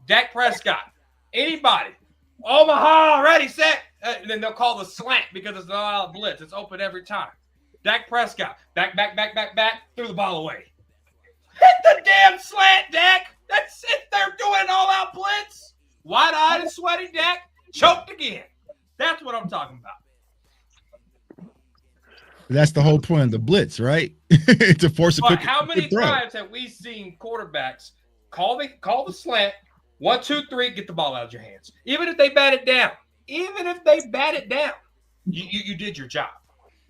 Dak Prescott. Anybody. Omaha, ready, set. And then they'll call the slant because it's not a blitz. It's open every time. Dak Prescott. Back. Threw the ball away. Hit the damn slant, Dak. That's it. They're doing an all-out blitz. Wide-eyed and sweaty Dak. Choked again. That's what I'm talking about. That's the whole point of the blitz, right? To force a But quick. how many quick throw. times have we seen quarterbacks call the slant, 1, 2, 3, get the ball out of your hands? Even if they bat it down. You did your job.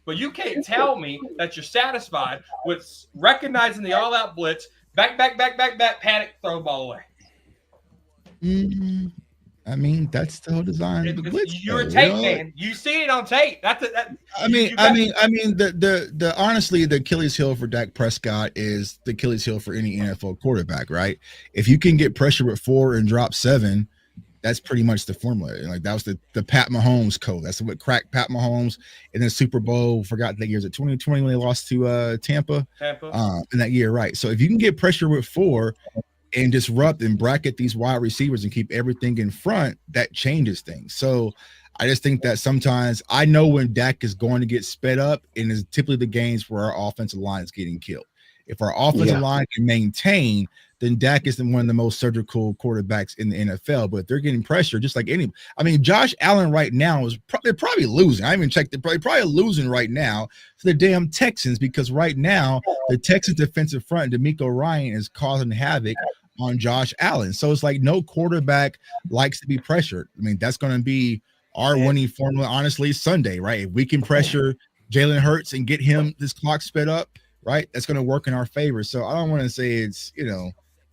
But you can't tell me that you're satisfied with recognizing the all-out blitz, back, panic, throw the ball away. I mean, that's the whole design of the blitz. You're a though, tape you know? man. You see it on tape. The honestly, the Achilles heel for Dak Prescott is the Achilles heel for any NFL quarterback, right? If you can get pressure with 4 and drop 7, that's pretty much the formula. Like that was the Pat Mahomes code. That's what cracked Pat Mahomes in the Super Bowl. Forgot that year, is it 2020 when they lost to Tampa? In that year, right? So if you can get pressure with 4 and disrupt and bracket these wide receivers and keep everything in front, that changes things. So I just think that sometimes I know when Dak is going to get sped up, and is typically the games where our offensive line is getting killed. If our offensive line can maintain, then Dak is one of the most surgical quarterbacks in the NFL. But if they're getting pressure, just like any, I mean, Josh Allen right now is they're probably losing. I even checked. They're probably losing right now to the damn Texans, because right now the Texans defensive front, D'Amico Ryan, is causing havoc on Josh Allen. So it's like no quarterback likes to be pressured. I mean, that's going to be our winning formula, honestly, Sunday, right? If we can pressure Jalen Hurts and get him this clock sped up, right, that's going to work in our favor. So I don't want to say it's,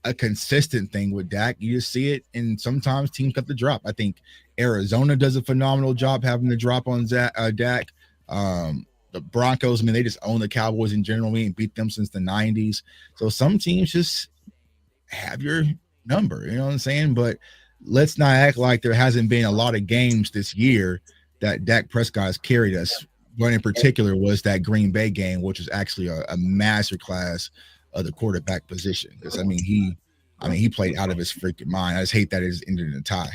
a consistent thing with Dak. You just see it, and sometimes teams cut the drop. I think Arizona does a phenomenal job having the drop on Dak. The Broncos, I mean, they just own the Cowboys in general. We ain't beat them since the 90s. So some teams just have your number, you know what I'm saying? But let's not act like there hasn't been a lot of games this year that Dak Prescott has carried us. One in particular was that Green Bay game, which was actually a masterclass of the quarterback position. Because he played out of his freaking mind. I just hate that it ended in a tie.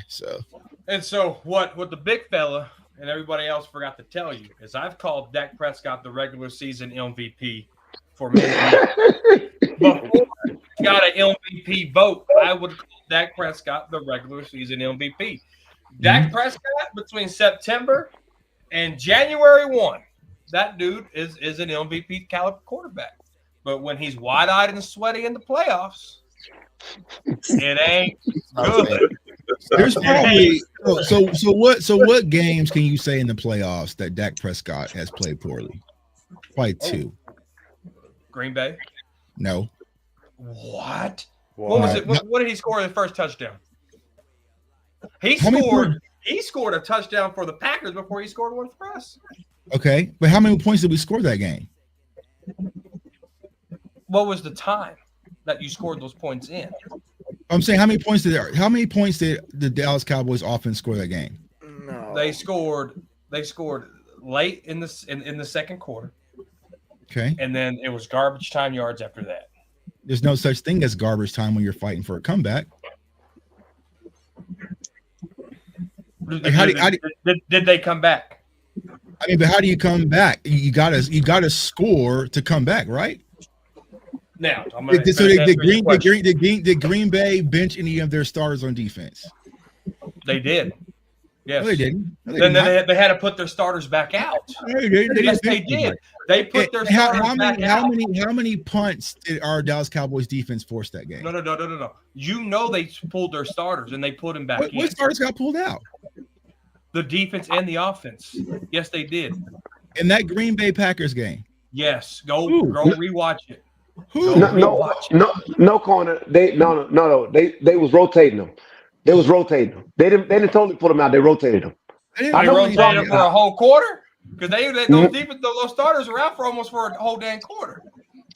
So what the big fella and everybody else forgot to tell you is I've called Dak Prescott the regular season MVP for many years. Before he got an MVP vote, I would call Dak Prescott the regular season MVP. Dak Prescott between September and January 1, that dude is an MVP caliber quarterback. But when he's wide-eyed and sweaty in the playoffs, it ain't good. There's probably so what games can you say in the playoffs that Dak Prescott has played poorly? Probably two. Green Bay? No. What was it? What did he score in the first touchdown? He scored a touchdown for the Packers before he scored one for us. Okay, but how many points did we score that game? What was the time that you scored those points in? I'm saying how many points did the Dallas Cowboys offense score that game? No. They scored late in the second quarter. Okay. And then it was garbage time yards after that. There's no such thing as garbage time when you're fighting for a comeback. Did they come back? I mean, but how do you come back? You gotta score to come back, right? Now, did Green Bay bench any of their starters on defense? They did. Yes. No, they didn't. No, then they had to put their starters back out. Yes, they did. They put their starters back out. How many punts did our Dallas Cowboys defense force that game? No. You know they pulled their starters and they put them back in. What starters got pulled out? The defense and the offense. Yes, they did. In that Green Bay Packers game. Yes. Go rewatch it. No corner. They was rotating them. They didn't totally put them out. They rotated them. They rotated them for a whole quarter because those starters were out for a whole damn quarter.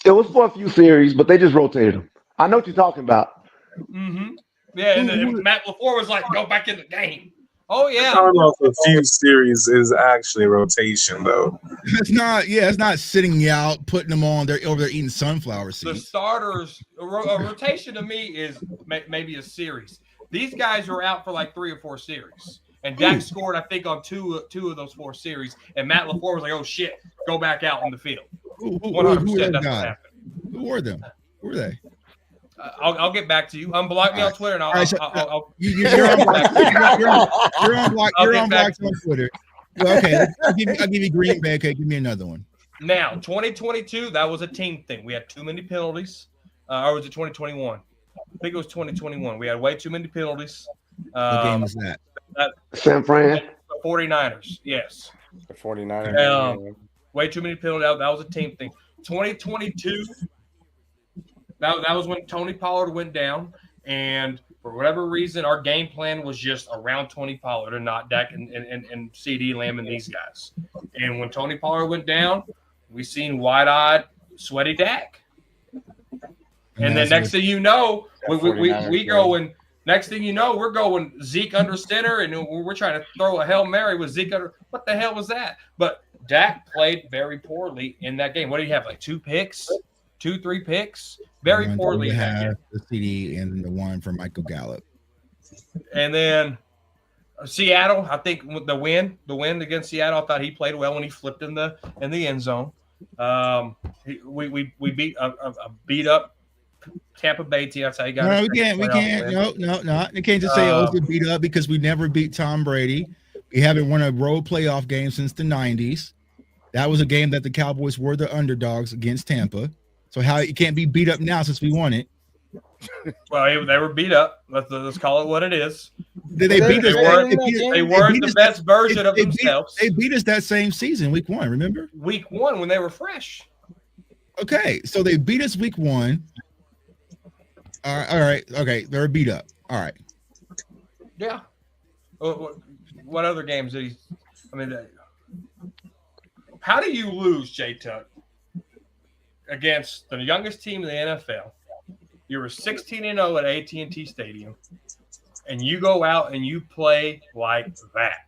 It was for a few series, but they just rotated them. I know what you're talking about. Mm-hmm. Yeah, and then Matt LaFleur was like, "Go back in the game." Oh yeah. I don't know if a few series is actually rotation though. It's not. Yeah, it's not sitting you out, putting them on. They're over there eating sunflower seeds. The starters, a rotation to me is maybe a series. These guys were out for like 3 or 4 series, and Dak scored, I think, on two of those 4 series. And Matt LaFleur was like, "Oh shit, go back out in the field." 100%. That's what happened. Who were them? Who were they? I'll get back to you. Unblock me on Twitter, and you're unblocked on Twitter. Okay, I'll give you Green Bay. Okay, give me another one. Now, 2022, that was a team thing. We had too many penalties. Or was it 2021? I think it was 2021. We had way too many penalties. What game was that? San Fran. The 49ers, yes. The 49ers. Way too many penalties. That was a team thing. 2022, that was when Tony Pollard went down. And for whatever reason, our game plan was just around Tony Pollard and not Dak and CD Lamb and these guys. And when Tony Pollard went down, we seen wide-eyed, sweaty Dak. And then next thing you know, we going. Next thing you know, we're going Zeke under center, and we're trying to throw a Hail Mary with Zeke under. What the hell was that? But Dak played very poorly in that game. What do you have? Like 2 picks, 2-3 picks, very poorly. Have the CD and the one for Michael Gallup. And then Seattle, I think the win against Seattle, I thought he played well when he flipped in the end zone. We beat up Tampa Bay team. That's how you got. No, we can't. No. You can't just say we beat up because we never beat Tom Brady. We haven't won a road playoff game since the 90s. That was a game that the Cowboys were the underdogs against Tampa. So how you can't be beat up now since we won it? Well, they were beat up. Let's call it what it is. Did they beat us? They weren't the best version of themselves. They beat us that same season, week 1. Remember? Week 1 when they were fresh. Okay, so they beat us week 1. All right. Okay, they're beat up. All right. Yeah. What other games did he? I mean, how do you lose, J Tuck, against the youngest team in the NFL? You were 16-0 at AT&T Stadium, and you go out and you play like that.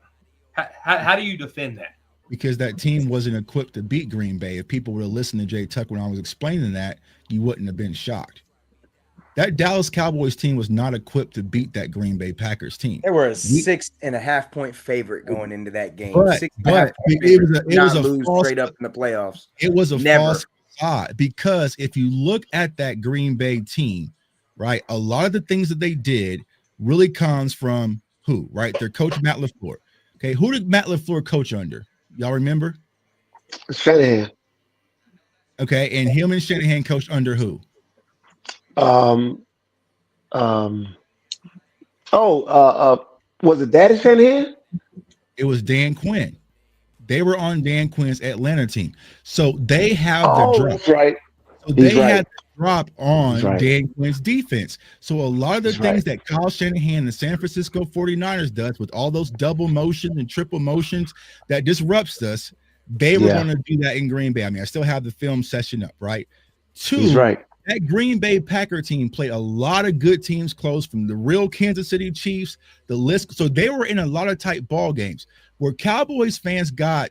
How do you defend that? Because that team wasn't equipped to beat Green Bay. If people were listening to Jay Tuck when I was explaining that, you wouldn't have been shocked. That Dallas Cowboys team was not equipped to beat that Green Bay Packers team. They were a 6.5 point favorite going into that game. But it was a lose false, straight up in the playoffs. It was a Never. false facade, because if you look at that Green Bay team, right, a lot of the things that they did really comes from who, right? Their coach, Matt LaFleur. Okay, who did Matt LaFleur coach under? Y'all remember? Shanahan. Okay, and him and Shanahan coached under who? Was it Daddy Shanahan? It was Dan Quinn. They were on Dan Quinn's Atlanta team. So they have the drop. That's right. So they had the drop on right. Dan Quinn's defense. So a lot of the things that Kyle Shanahan, the San Francisco 49ers does with all those double motions and triple motions that disrupts us, they were going to do that in Green Bay. I mean, I still have the film session up, right? He's right. That Green Bay Packer team played a lot of good teams close, from the real Kansas City Chiefs, the list. So they were in a lot of tight ball games. Where Cowboys fans got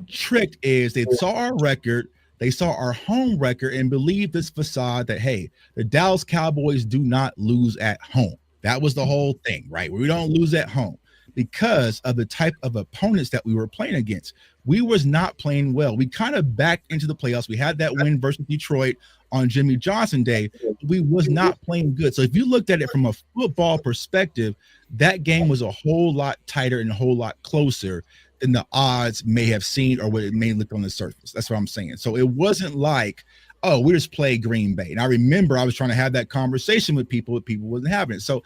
tricked is they saw our record, they saw our home record, and believed this facade that, hey, the Dallas Cowboys do not lose at home. That was the whole thing, right? We don't lose at home because of the type of opponents that we were playing against. We was not playing well. We kind of backed into the playoffs. We had that win versus Detroit on Jimmy Johnson Day. We was not playing good. So if you looked at it from a football perspective, that game was a whole lot tighter and a whole lot closer than the odds may have seen or what it may look on the surface. That's what I'm saying. So it wasn't like, oh, we just played Green Bay. And I remember I was trying to have that conversation with people, but people wasn't having it. So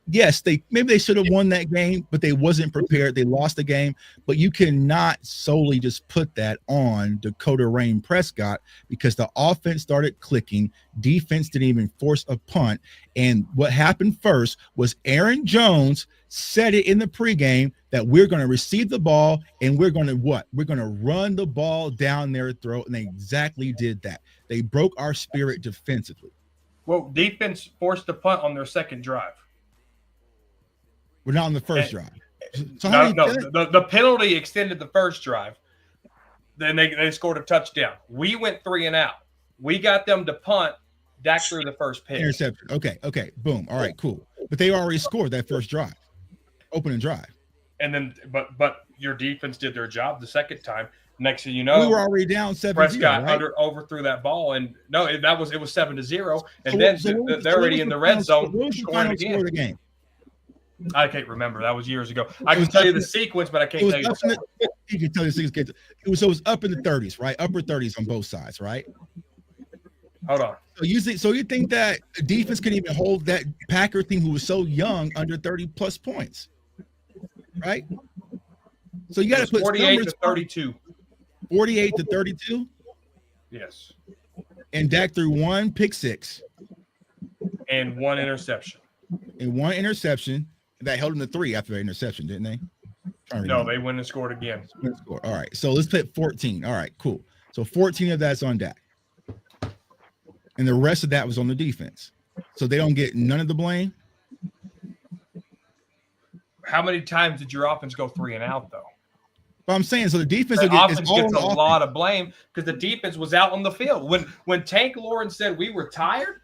yes, maybe they should have won that game, but they wasn't prepared. They lost the game. But you cannot solely just put that on Dakota Rain Prescott, because the offense started clicking. Defense didn't even force a punt. And what happened first was Aaron Jones said it in the pregame that we're going to receive the ball and we're going to what? We're going to run the ball down their throat. And they exactly did that. They broke our spirit defensively. Well, defense forced a punt on their second drive. We're not on the first drive. So the penalty extended the first drive. Then they scored a touchdown. We went 3 and out. We got them to punt. Dak threw the first pitch. Interception. Okay. Boom. All right, cool. But they already scored that first drive, opening drive. And then, but your defense did their job the second time. Next thing you know, we were already down 7-0. Prescott overthrew that ball, and it was 7-0. And they're already in the red zone. What was the final score of the game? I can't remember. That was years ago. I can tell you the sequence, but I can't tell you the score. You can tell you the sequence. It was up in the 30s, right? Upper 30s on both sides, right? Hold on. So you think that defense can even hold that Packer team who was so young under 30 plus points, right? So you got to put 48 to 32. 48 to 32. Yes. And Dak threw 1 pick six and 1 interception. That held him to 3 after the interception, didn't they? No, they went and scored again. All right, so let's put 14. All right, cool. So 14 of that's on Dak. And the rest of that was on the defense. So they don't get none of the blame. How many times did your offense go 3 and out, though? But I'm saying, so the defense gets a lot of blame because the defense was out on the field. When Tank Lawrence said we were tired,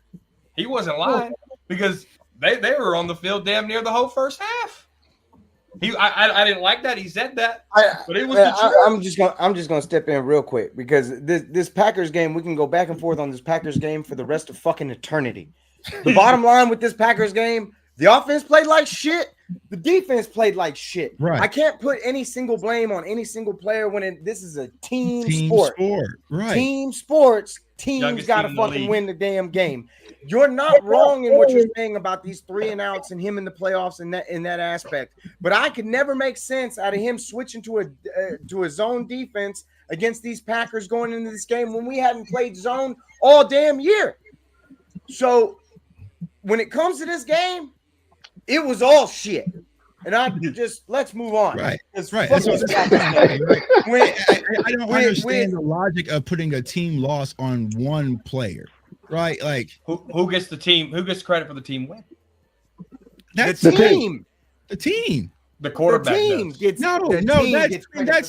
he wasn't lying, because they were on the field damn near the whole first half. I didn't like that he said that, but it was the truth. I'm just gonna step in real quick, because this Packers game, we can go back and forth on this Packers game for the rest of fucking eternity. The bottom line with this Packers game, the offense played like shit. The defense played like shit. Right. I can't put any single blame on any single player when this is a team sport. Right. Team sports. Teams got to fucking win the damn game. You're not wrong in what you're saying about these 3 and outs and him in the playoffs in that aspect. But I could never make sense out of him switching to a zone defense against these Packers going into this game when we hadn't played zone all damn year. So when it comes to this game, it was all shit. And let's move on. Right. That's right. right. I don't understand the logic of putting a team loss on one player, right? Like who gets the team? Who gets credit for the team win? That's the team. The team. The quarterback. The team does. gets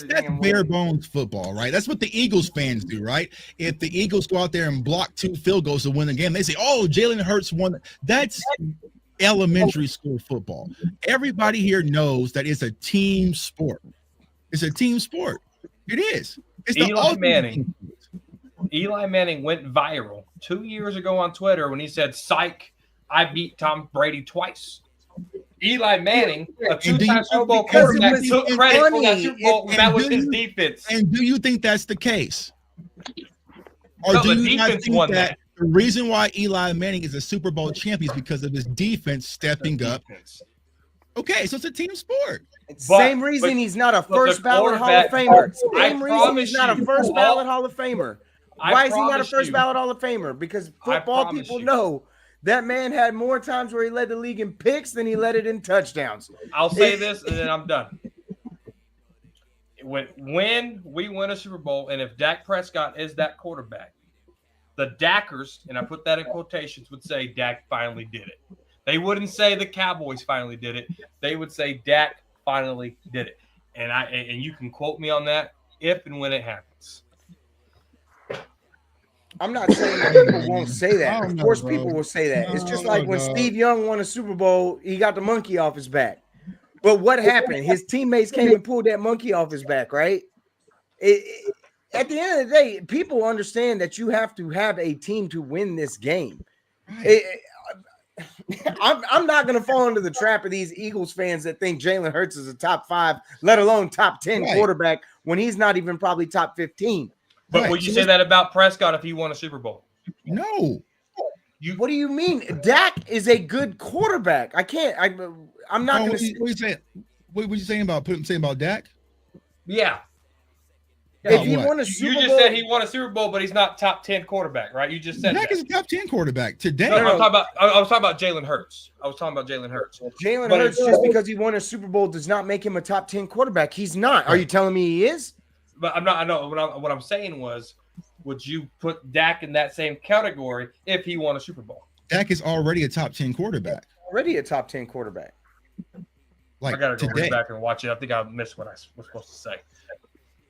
That's bare bones football, right? That's what the Eagles fans do, right? If the Eagles go out there and block 2 field goals to win the game, they say, "Oh, Jalen Hurts won." That's elementary school football. Everybody here knows that it's a team sport. It's a team sport. It is. It's Eli Manning. Eli Manning went viral 2 years ago on Twitter when he said, "Psych, I beat Tom Brady twice." Eli Manning, a 2-time Super Bowl quarterback, took credit for that Super Bowl. That was his defense. And do you think that's the case? Or No, do the you not defense think won that the reason why Eli Manning is a Super Bowl champion is because of his defense stepping up? Okay, so it's a team sport. Same reason he's not a first ballot Hall of Famer. Same reason he's not a first ballot Hall of Famer. Why is he not a first ballot Hall of Famer? Because football people know that man had more times where he led the league in picks than he led it in touchdowns. I'll say this, and then I'm done. When we win a Super Bowl, and if Dak Prescott is that quarterback, the Dackers, and I put that in quotations, would say Dak finally did it. They wouldn't say the Cowboys finally did it. They would say Dak finally did it. And you can quote me on that if and when it happens. I'm not saying that people won't say that. Of course, people will say that. It's just like when Steve Young won a Super Bowl, he got the monkey off his back. But what happened? His teammates came and pulled that monkey off his back, right? At the end of the day, people understand that you have to have a team to win this game. I'm not going to fall into the trap of these Eagles fans that think Jalen Hurts is a top 5, let alone top 10 quarterback when he's not even probably top 15. But would you say that about Prescott if he won a Super Bowl? No. What do you mean? Dak is a good quarterback. I'm not going to. What are you saying? What you saying about Dak? Yeah. If he won a Super Bowl, you just said he won a Super Bowl, but he's not top 10 quarterback, right? You just said Dak is a top 10 quarterback today. No, I was talking about Jalen Hurts. Jalen Hurts, just because he won a Super Bowl does not make him a top 10 quarterback. He's not. Are you telling me he is? But I'm not. I know what I'm saying was, would you put Dak in that same category if he won a Super Bowl? Dak is already a top 10 quarterback. Already a top 10 quarterback. I gotta go read back and watch it. I think I missed what I was supposed to say.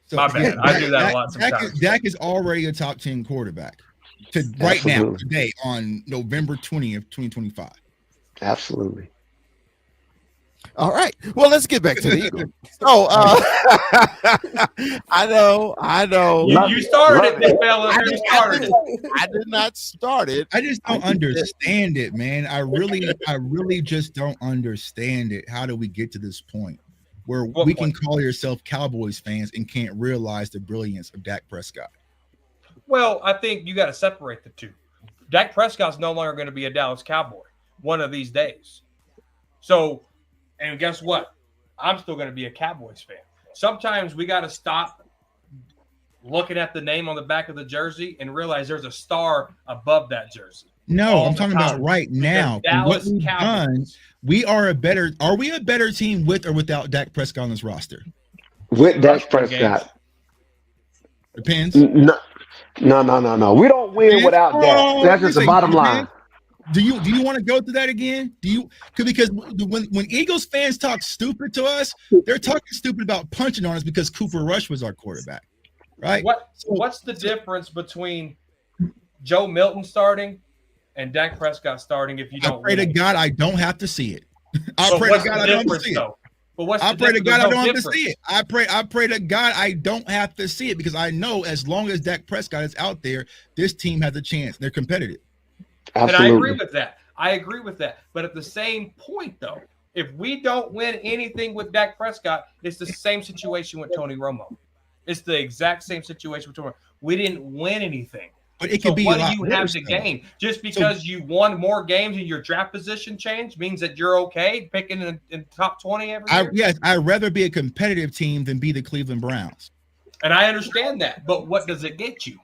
So, my bad. I do that a lot sometimes. Dak is already a top 10 quarterback right now, today, on November 20th, 2025. Absolutely. All right. Well, let's get back to the Eagles. So, I know. You started it, big fella. You started it. I did not start it. I just don't understand it, man. I really just don't understand it. How do we get to this point where we can call yourself Cowboys fans and can't realize the brilliance of Dak Prescott? Well, I think you got to separate the two. Dak Prescott's no longer going to be a Dallas Cowboy one of these days. So, and guess what? I'm still going to be a Cowboys fan. Sometimes we got to stop looking at the name on the back of the jersey and realize there's a star above that jersey. No, I'm talking about right now. What we've done, are we a better team with or without Dak Prescott on this roster? With Dak Prescott. Depends. No. We don't win without Dak. That's just the bottom line. Do you want to go through that again? Because when Eagles fans talk stupid to us, they're talking stupid about punching on us because Cooper Rush was our quarterback, right? What's the difference between Joe Milton starting and Dak Prescott starting if you don't? I pray to God I don't have to see it. I pray to God I don't have to see it. I pray to God I don't have to see it. I pray to God I don't have to see it because I know as long as Dak Prescott is out there, this team has a chance. They're competitive. Absolutely. And I agree with that. But at the same point, though, if we don't win anything with Dak Prescott, it's the same situation with Tony Romo. It's the exact same situation with Tony Romo. We didn't win anything. But it could be what a lot do you have to gain? Just because you won more games and your draft position changed means that you're okay picking in top 20 every year? Yes, I'd rather be a competitive team than be the Cleveland Browns. And I understand that. But what does it get you?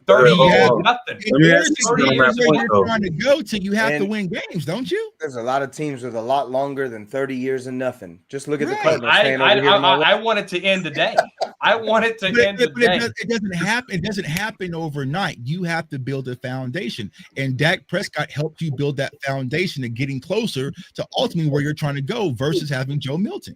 30 You years, have- nothing. In Let me order ask to you something get on where that point, you're though. trying to go to, you have to And- win games, don't you? There's a lot of teams with a lot longer than 30 years and nothing. Just look at the Right. Cardinals fan over here. to my left. I want it to end today. I want it to end But today. it doesn't happen. It doesn't happen overnight. You have to build a foundation, and Dak Prescott helped you build that foundation of getting closer to ultimately where you're trying to go versus having Joe Milton.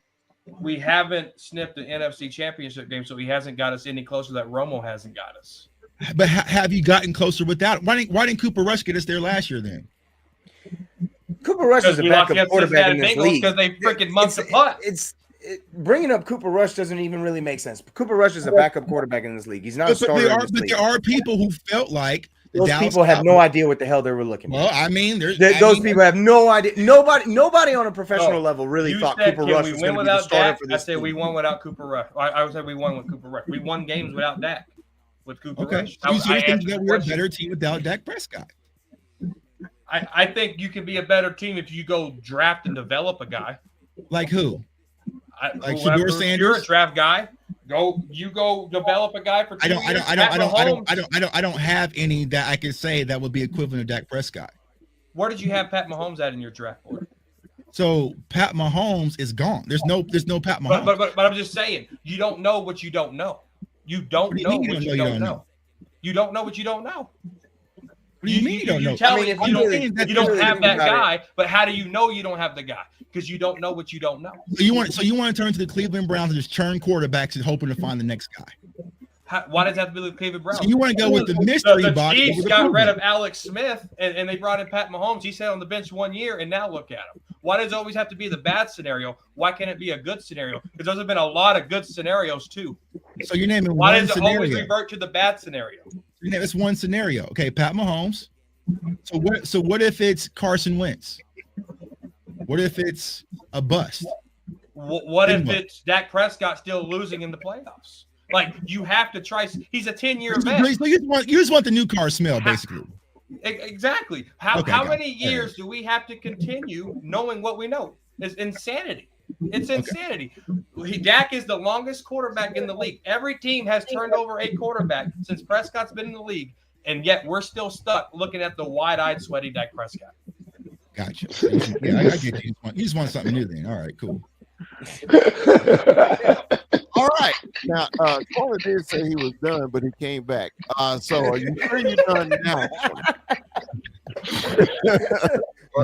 We haven't snipped the NFC Championship game, so he hasn't got us any closer that Romo hasn't got us. But have you gotten closer without? Why didn't Cooper Rush get us there last year then? Cooper Rush is a we lost backup against quarterback in Cincinnati this Bengals league. because they freaking munked the putt. Bringing up Cooper Rush doesn't even really make sense. Cooper Rush is a backup quarterback in this league. He's not a But starter there in are this but league. there are people who felt like the Those Dallas people have no Cowboys- idea what the hell they were looking Well, at. I mean, Those people have no idea. Nobody on a professional level really You thought said, Cooper can Rush we was win going to be the without starter Dak? for I this said team. we won without Cooper Rush. I would say we won with Cooper Rush. We won games without Dak with Cooper okay. Rush. So you think answered that the we're a question. better team without Dak Prescott? I think you can be a better team if you go draft and develop a guy. Like who? Like Whoever, Shador if Sanders? you're a draft guy. Go develop a guy for 2 years. I don't have any that I can say that would be equivalent of Dak Prescott. Where did you have Pat Mahomes at in your draft board? So Pat Mahomes is gone. There's no Pat Mahomes. But I'm just saying, you don't know what you don't know. You don't What do you know mean what you don't know. You don't know what you don't know. What do you mean you don't know? Tell I mean, me if if you you really- don't, if you you don't really have think that about it- guy, but how do you know you don't have the guy? Because you don't know what you don't know. So you want to turn to the Cleveland Browns and just churn quarterbacks and hoping to find the next guy. Why does that have to be the Cleveland Browns? So you want to go with the mystery the box? Chiefs over the got rid proven. of Alex Smith and they brought in Pat Mahomes. He sat on the bench 1 year, and now look at him. Why does it always have to be the bad scenario? Why can't it be a good scenario? Because there's been a lot of good scenarios too. So you're naming Why one does it always scenario. revert to the bad scenario? It's one scenario. Okay, Pat Mahomes. So what if it's Carson Wentz? What if it's a bust? What if it's Dak Prescott still losing in the playoffs? Like, you have to try. He's a 10-year vet. So you just want the new car smell, basically. Exactly. How Okay, got it. many years do we have to continue knowing what we know? It's insanity. It's insanity. Dak is the longest quarterback in the league. Every team has turned over a quarterback since Prescott's been in the league, and yet we're still stuck looking at the wide-eyed, sweaty Dak Prescott. Gotcha. Yeah, I get you. You just want something new then. All right, cool. All right. Now, Corey did say he was done, but he came back. So are you sure you're done now?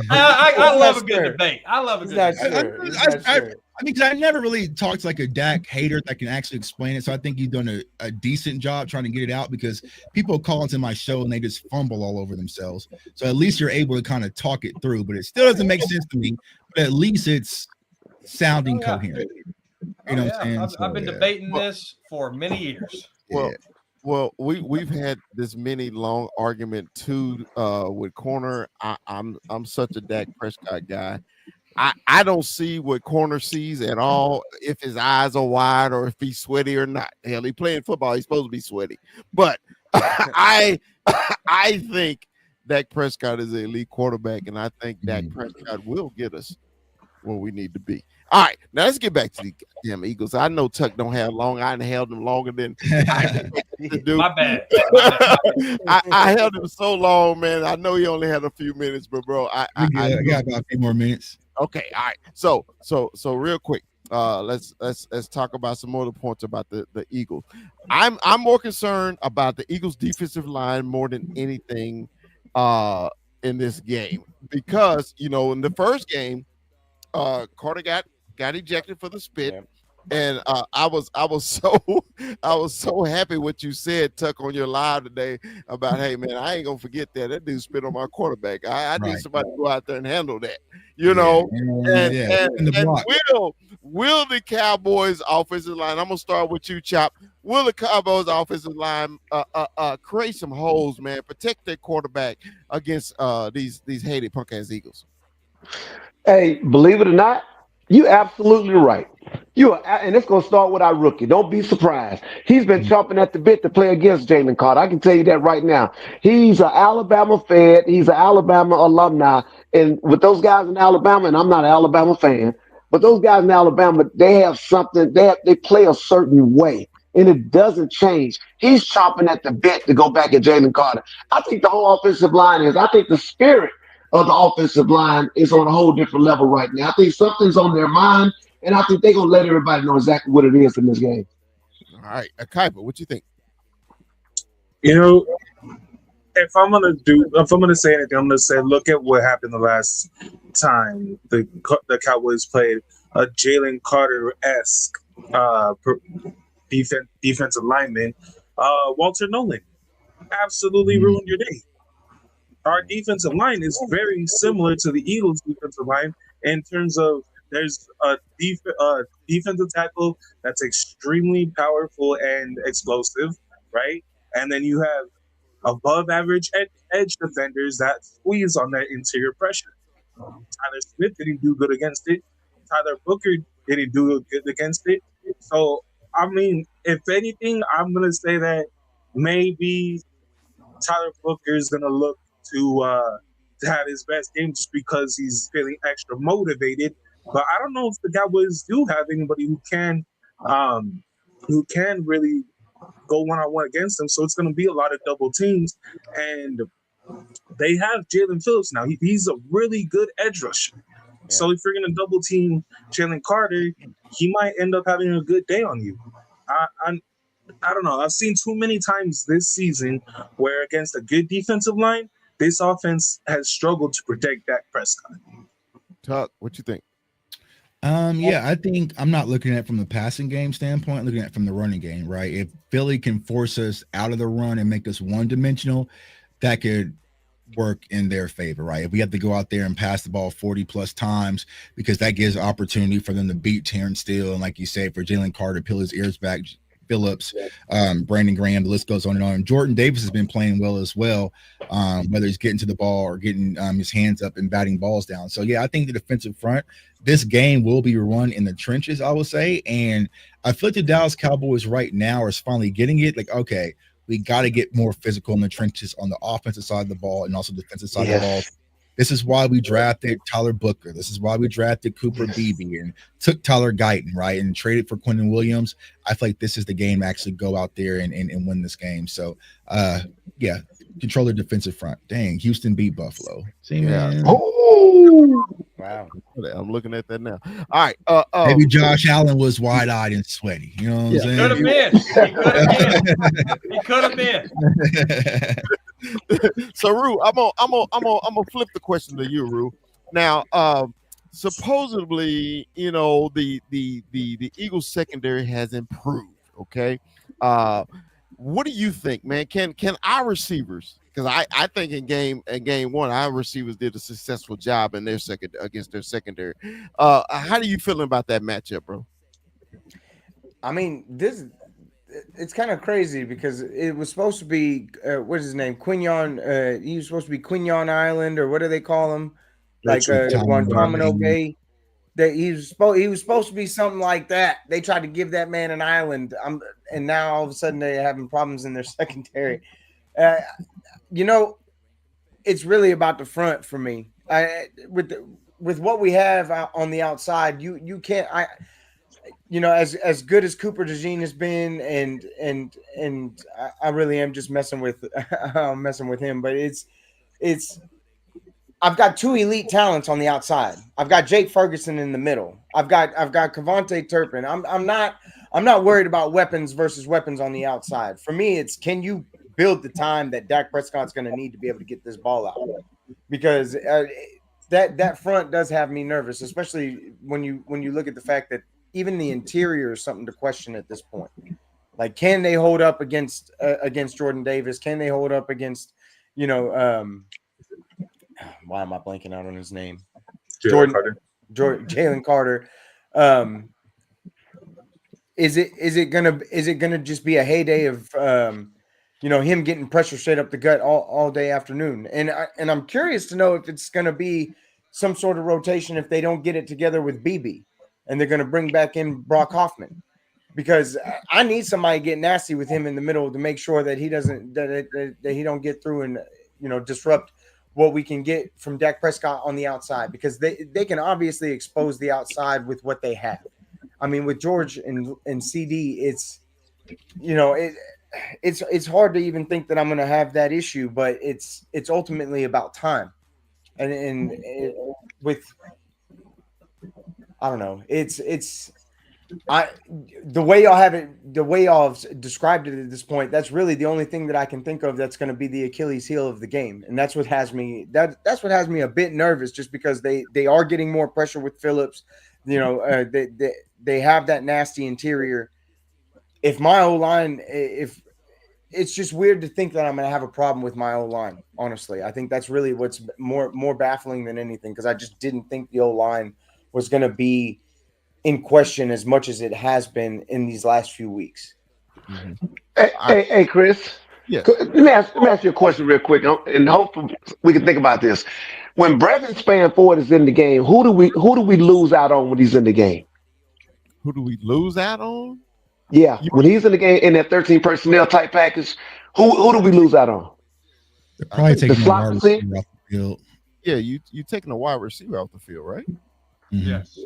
I love a not good sure. debate. I love a He's good not debate. sure. He's not sure. I mean, because I never really talked to like a Dak hater that can actually explain it. So I think you've done a decent job trying to get it out because people call into my show and they just fumble all over themselves. So at least you're able to kind of talk it through, but it still doesn't make sense to me. But at least it's sounding coherent. You know what I'm saying? I've been debating this for many years. Well, we've had this many long argument too with Corner. I'm such a Dak Prescott guy. I don't see what Corner sees at all. If his eyes are wide or if he's sweaty or not. Hell, he playing football. He's supposed to be sweaty. But I think Dak Prescott is an elite quarterback, and I think Dak Prescott will get us where we need to be. All right, now let's get back to the damn Eagles. I know Tuck don't have long. I held them longer than I to do. My bad. I held him so long, man. I know he only had a few minutes, but bro, I got about a few more minutes. Okay, all right. So real quick, let's talk about some more of the points about the Eagles. I'm more concerned about the Eagles defensive line more than anything in this game because in the first game, Carter got ejected for the spit. Yeah. And I was so happy what you said, Tuck, on your live today about, hey man, I ain't gonna forget that dude spit on my quarterback. I need somebody to go out there and handle that, know. And will the Cowboys offensive line? I'm gonna start with you, Chop. Will the Cowboys offensive line create some holes, man? Protect their quarterback against these hated punk ass Eagles. Hey, believe it or not, you absolutely right. And it's going to start with our rookie. Don't be surprised. He's been chomping at the bit to play against Jalen Carter. I can tell you that right now. He's an Alabama Fed. He's an Alabama alumni. And with those guys in Alabama, and I'm not an Alabama fan, but those guys in Alabama, they have something. They play a certain way. and it doesn't change. He's chomping at the bit to go back at Jalen Carter. I think the whole offensive line is. I think the spirit of the offensive line is on a whole different level right now. I think something's on their mind, and I think they're gonna let everybody know exactly what it is in this game. All right, Kuiper, what you think? You know, if I'm gonna say anything, I'm gonna say look at what happened the last time the Cowboys played a Jalen Carter esque defensive lineman. Walter Nolan absolutely ruined your day. Our defensive line is very similar to the Eagles' defensive line in terms of there's a defensive tackle that's extremely powerful and explosive, right? And then you have above average edge defenders that squeeze on that interior pressure. Tyler Smith didn't do good against it. Tyler Booker didn't do good against it. So, I mean, if anything, I'm going to say that maybe Tyler Booker is going to look to have his best game just because he's feeling extra motivated. But I don't know if the Cowboys do have anybody who can really go one-on-one against them. So it's going to be a lot of double teams. And they have Jalen Phillips now. He's a really good edge rusher. Yeah. So if you're going to double team Jalen Carter, he might end up having a good day on you. I don't know. I've seen too many times this season where against a good defensive line, this offense has struggled to protect Dak Prescott. Tuck, what you think? Yeah, I think I'm not looking at it from the passing game standpoint, I'm looking at it from the running game, right? If Philly can force us out of the run and make us one-dimensional, that could work in their favor, right? If we have to go out there and pass the ball 40 plus times, because that gives opportunity for them to beat Terrence Steele, and like you say, for Jalen Carter to peel his ears back, Phillips, Brandon Graham, the list goes on and on. Jordan Davis has been playing well as well, whether he's getting to the ball or getting his hands up and batting balls down. So, yeah, I think the defensive front, this game will be run in the trenches, I would say. And I feel like the Dallas Cowboys right now are finally getting it. Like, okay, we got to get more physical in the trenches on the offensive side of the ball and also defensive side of the ball. This is why we drafted Tyler Booker. This is why we drafted Cooper Beebe and took Tyler Guyton, right, and traded for Quentin Williams. I feel like this is the game to actually go out there and win this game. So, yeah, control the defensive front. Dang, Houston beat Buffalo. See, man. Oh, wow. I'm looking at that now. All right. Maybe Josh Allen was wide-eyed and sweaty. You know what I'm saying? Could have been. He could have been. So, Rue, I'm gonna flip the question to you, Rue. Now, supposedly, you know, the Eagles secondary has improved. Okay, what do you think, man? Can our receivers? Because I think in game one, our receivers did a successful job in their against their secondary. How do you feeling about that matchup, bro? I mean, it's kind of crazy because it was supposed to be what is his name? Quinion. He was supposed to be Quinion Island, or what do they call him? Like Guantanamo Bay. That he was supposed to be something like that. They tried to give that man an island. And now all of a sudden they're having problems in their secondary. You know, it's really about the front for me. With what we have on the outside, you can't. You know, as good as Cooper DeJean has been, and I really am just messing with him. But it's I've got two elite talents on the outside. I've got Jake Ferguson in the middle. I've got Kevontae Turpin. I'm not worried about weapons versus weapons on the outside. For me, it's can you build the time that Dak Prescott's going to need to be able to get this ball out, because that front does have me nervous, especially when you look at the fact that even the interior is something to question at this point. Like, can they hold up against Jordan Davis? Can they hold up against, you know, why am I blanking out on his name? Jalen Carter. Is it gonna just be a heyday of you know, him getting pressure straight up the gut all day afternoon? And I'm curious to know if it's gonna be some sort of rotation if they don't get it together with BB, and they're gonna bring back in Brock Hoffman, because I need somebody to get nasty with him in the middle to make sure that he doesn't that he don't get through and, you know, disrupt what we can get from Dak Prescott on the outside, because they can obviously expose the outside with what they have. I mean, with George and CD, you know, it's hard to even think that I'm going to have that issue, but it's ultimately about time, and with I don't know, I the way y'all have it, the way y'all have described it at this point, that's really the only thing that I can think of that's going to be the Achilles heel of the game, and that's what has me that's what has me a bit nervous, just because they are getting more pressure with Phillips. You know, they have that nasty interior. If my O line, if it's just weird to think that I'm going to have a problem with my O line. Honestly, I think that's really what's more baffling than anything, because I just didn't think the O line was going to be in question as much as it has been in these last few weeks. Mhm. Hey, Chris. Yes. Let me ask you a question real quick, and hopefully we can think about this. When Brevin Spanford is in the game, who do we lose out on when he's in the game? Who do we lose out on? Yeah, You, when he's in the game in that 13 personnel type package, who do we lose out on? They're I probably think, The taking a slot wide receiver. receiver off the field. yeah, you taking a wide receiver off the field, right? Mhm. Yes.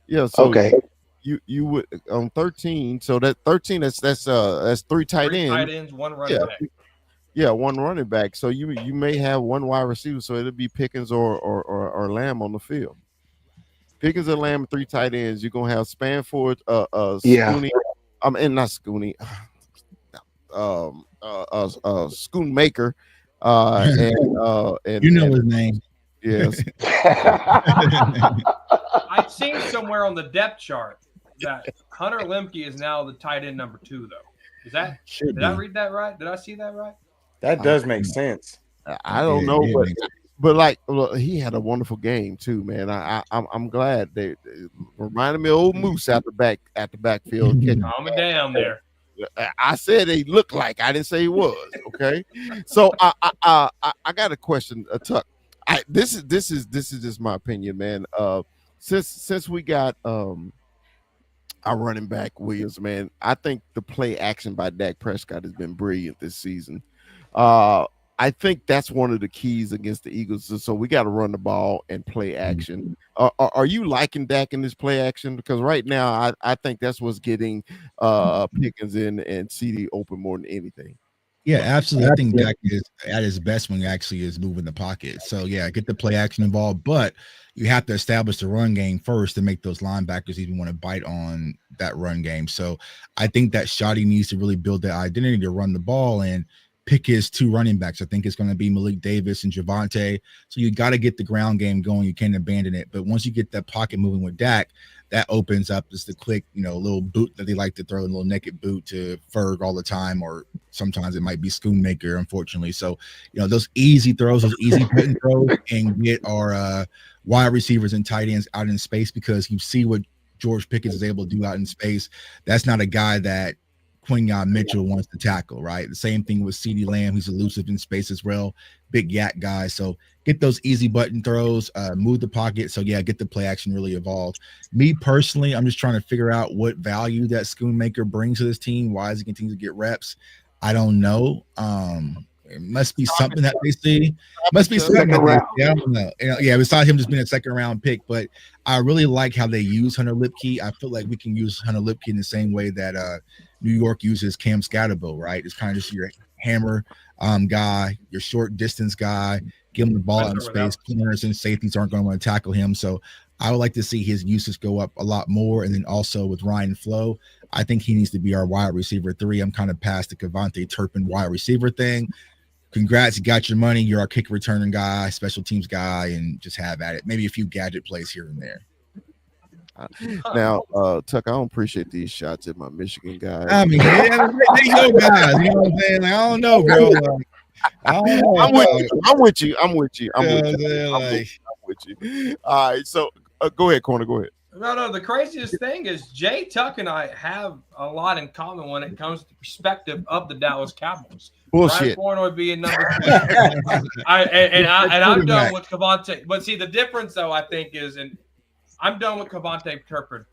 Yeah, so Okay. you would on 13. So that 13, that's three tight 3 tight ends. ends, 1 running Yeah, back. yeah, one running back. So you may have one wide receiver. So it'll be Pickens or Lamb on the field. Pickens and Lamb, three tight ends. You're gonna have Spanford, Yeah. Scooney, and not Scooney, Schoonmaker, You know and his name. yes, I've seen somewhere on the depth chart that Hunter Lemke is now the tight end number 2, though. Is that Should did I be. read that right? Did I see that right? That I, does make sense. I don't Yeah, know, yeah, man. but like look, he had a wonderful game too, man. I'm glad they reminded me of old Moose at the backfield catching. Calm it down there. I said he looked like. I didn't say he was. Okay, so I got a question, Tuck. This is just my opinion, man. Since we got our running back Williams, man, I think the play action by Dak Prescott has been brilliant this season. Uh, I think that's one of the keys against the Eagles. So we got to run the ball and play action. Are you liking Dak in this play action? Because right now, I think that's what's getting Pickens in and CD open more than anything. Yeah, absolutely. I think Dak is at his best when he actually is moving the pocket. So yeah, get the play action involved, but you have to establish the run game first to make those linebackers even want to bite on that run game. So I think that Shoddy needs to really build that identity to run the ball and pick his 2 running backs. I think it's going to be Malik Davis and Javante. So you got to get the ground game going. You can't abandon it. But once you get that pocket moving with Dak, that opens up just the quick, little boot that they like to throw, a little naked boot to Ferg all the time, or sometimes it might be Schoonmaker, unfortunately. So, those easy throws, those easy button throws, and get our wide receivers and tight ends out in space, because you see what George Pickens is able to do out in space. That's not a guy that Quinyon Mitchell wants to tackle, right? The same thing with CeeDee Lamb. He's elusive in space as well. Big yak guy. So get those easy button throws, move the pocket. So yeah, get the play action really evolved. Me personally, I'm just trying to figure out what value that Schoonmaker brings to this team. Why does he continue to get reps? I don't know. It must be something that they see. Must be something Second that they round. see. I don't know. Yeah, besides him just being a second round pick, but I really like how they use Hunter Lipke. I feel like we can use Hunter Lipke in the same way that New York uses Cam Scatterbo, right? It's kind of just your hammer guy, your short distance guy. Give him the ball out in space. Corners and safeties aren't going to want to tackle him. So I would like to see his usage go up a lot more. And then also with Ryan Flo, I think he needs to be our wide receiver 3. I'm kind of past the Cavante Turpin wide receiver thing. Congrats, you got your money. You're our kick returning guy, special teams guy, and just have at it. Maybe a few gadget plays here and there. Now, Tuck, I don't appreciate these shots at my Michigan guys. I mean, yeah, they go guys. You know what I'm saying? Like, I don't know, bro. Like, I don't know. I'm with you. I'm with you. I'm with you. You I'm know with what I'm you. saying? I'm Like, with you. All right. So go ahead, Corner. Go ahead. No. The craziest thing is Jay Tuck and I have a lot in common when it comes to the perspective of the Dallas Cowboys. Bullshit. Brian Flournoy being number 2. I'm done with Cavante. But see, the difference though, I think, is, and I'm done with Cavante Turpin.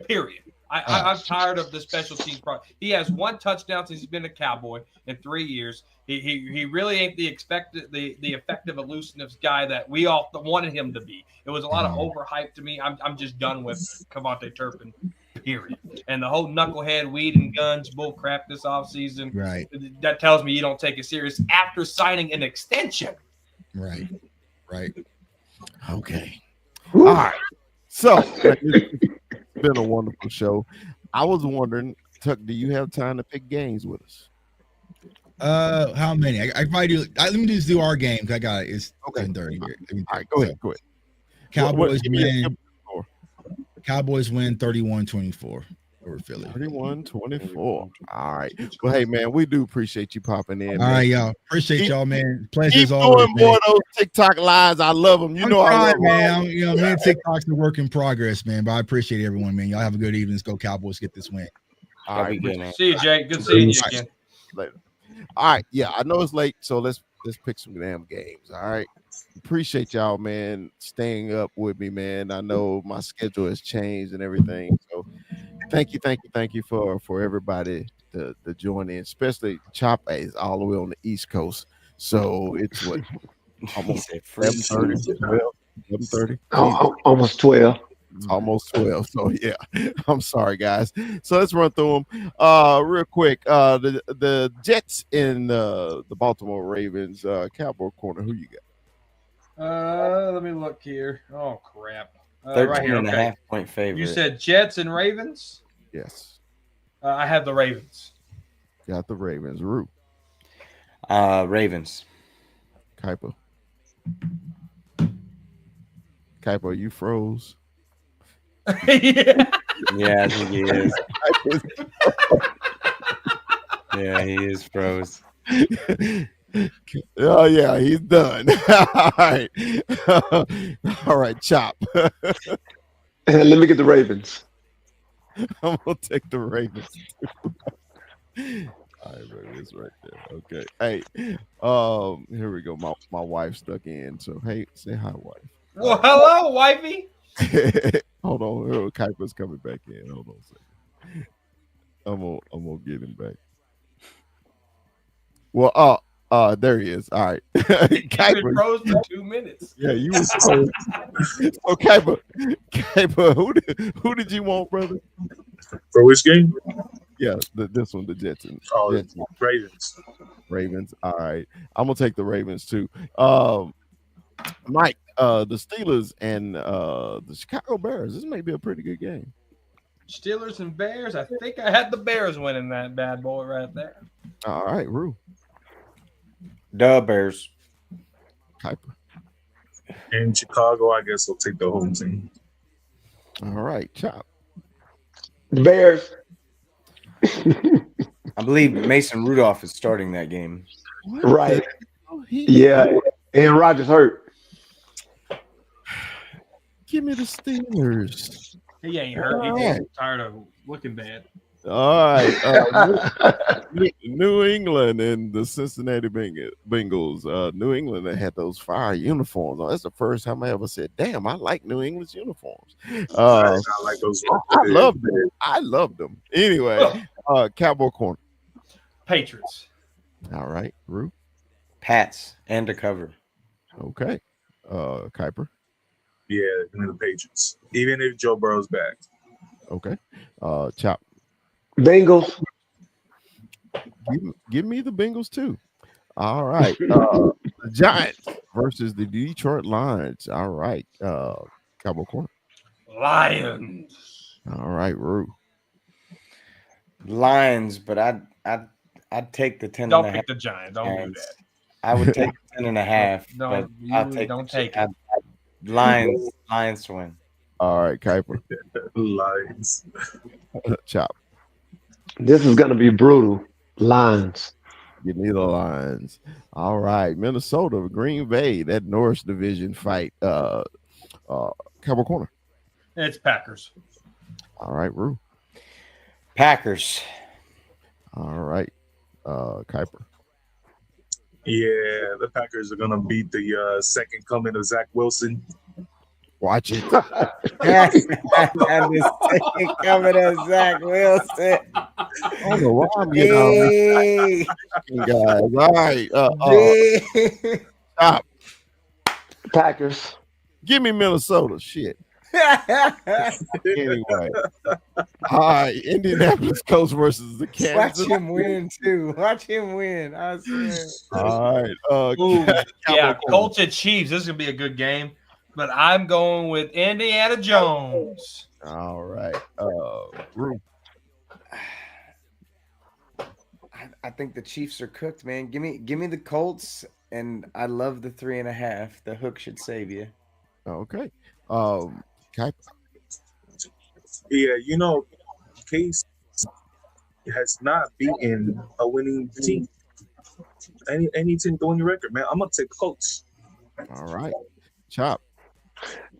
Period. I'm tired of the special teams part. He has 1 touchdown since he's been a Cowboy in 3 years. He really ain't the effective elusiveness guy that we all wanted him to be. It was a lot of overhype to me. I'm just done with Cavante Turpin. period. And the whole knucklehead weed and guns bull crap this offseason, Right. that tells me you don't take it serious after signing an extension. Right. Okay. Whew. All right. So it's been a wonderful show. I was wondering, Tuck, do you have time to pick games with us? How many? I probably do. Let me just do our game. I got it. It's Okay. 10:30 here. All right, go ahead. Cowboys give me win. Cowboys win 31-24 over Philly. 31-24. All right. Well, hey man, we do appreciate you popping in. All man. right, y'all. Appreciate y'all, man. Pleasure Keep as always. doing more of those TikTok lives. I love them. I'm trying, man. Me and TikTok's a work in progress, man. But I appreciate everyone, man. Y'all have a good evening. Let's go Cowboys. Get this win. All right. Good, man. See you, Jake. Good seeing you again. Later. All right. Yeah, I know it's late, so let's pick some damn games. All right. Appreciate y'all, man, staying up with me, man. I know my schedule has changed and everything. So thank you for everybody to join in, especially Chop is all the way on the East Coast. So it's what almost 7:30, 7:30. Almost 12. It's almost 12. So yeah, I'm sorry, guys. So let's run through them real quick. The Jets and the Baltimore Ravens, Cowboy corner. Who you got? Let me look here. Oh crap. 13 right here. and a Okay. half point favorite. You said Jets and Ravens? Yes, I have the Ravens. got the Ravens. Rue, Ravens. Kuiper, you froze. Yeah. Yeah, I think he is. Yeah, he is froze. Oh yeah, he's done. All right, all right, Chop. Let me get the Ravens. I'm gonna take the Ravens. All right, Ravens right there. Okay. Hey, here we go. My wife's stuck in. So hey, say hi, wife. Well, hello, wifey. Hold on, Kuiper's coming back in. Hold on a second. I'm gonna get him back. Well, there he is. All right. You've been froze for 2 minutes. Yeah, you was froze. So Kuiper, who did you want, brother? For which game? Yeah, this one, the Jets and Ravens. Ravens. All right, I'm gonna take the Ravens too. Mike, the Steelers and the Chicago Bears. This may be a pretty good game. Steelers and Bears. I think I had the Bears winning that bad boy right there. All right, Rue, The Bears. Kuiper. In Chicago, I guess I'll take the home team. All right, Chop. The Bears. I believe Mason Rudolph is starting that game. Right. Yeah. And Rodgers hurt. Give me the Steelers. He ain't hurt. He All just tired of looking bad. All right, New England and the Cincinnati Bengals. New England that had those fire uniforms on. That's the first time I ever said, "Damn, I like New England's uniforms." I like those. I loved them. Anyway, Cowboy corner. Patriots. All right, Rue. Pats and to cover. Okay, Kuiper. Yeah, give me the Patriots. Even if Joe Burrow's back. Okay, Chop. Bengals. Give me the Bengals too. All right, the Giants versus the Detroit Lions. All right, Cowboy corner. Lions. All right, Rue. Lions, but I'd take the 10 Don't and a half. pick the Giants. Don't do that. I would take 10 and a half. Don't but take it. Lions to win. All right, Kuiper. Lions. Chop. This is going to be brutal. Lions. Give me the Lions. All right, Minnesota, Green Bay, that Norris division fight. Cowboy corner. It's Packers. All right, Rue. Packers. All right, Kuiper. Yeah, the Packers are gonna beat the second coming of Zach Wilson. Watch it. And the second coming of Zach Wilson. I don't know why I'm getting all guys. All right, stop. Packers. Give me Minnesota. Shit. Anyway, All right, Indianapolis Colts versus the Watch Kansas. him win too. Watch him win. I swear. All right, Ooh, yeah, Cowboy Colts and Chiefs. This is gonna be a good game, but I'm going with Indiana Jones. All right, Rue. I think the Chiefs are cooked, man. Give me the Colts, and I love the 3.5. The hook should save you. Okay, Kai. Yeah, Case has not beaten a winning team. Any team with a winning record, man. I'm gonna take the Colts. All right, Chop.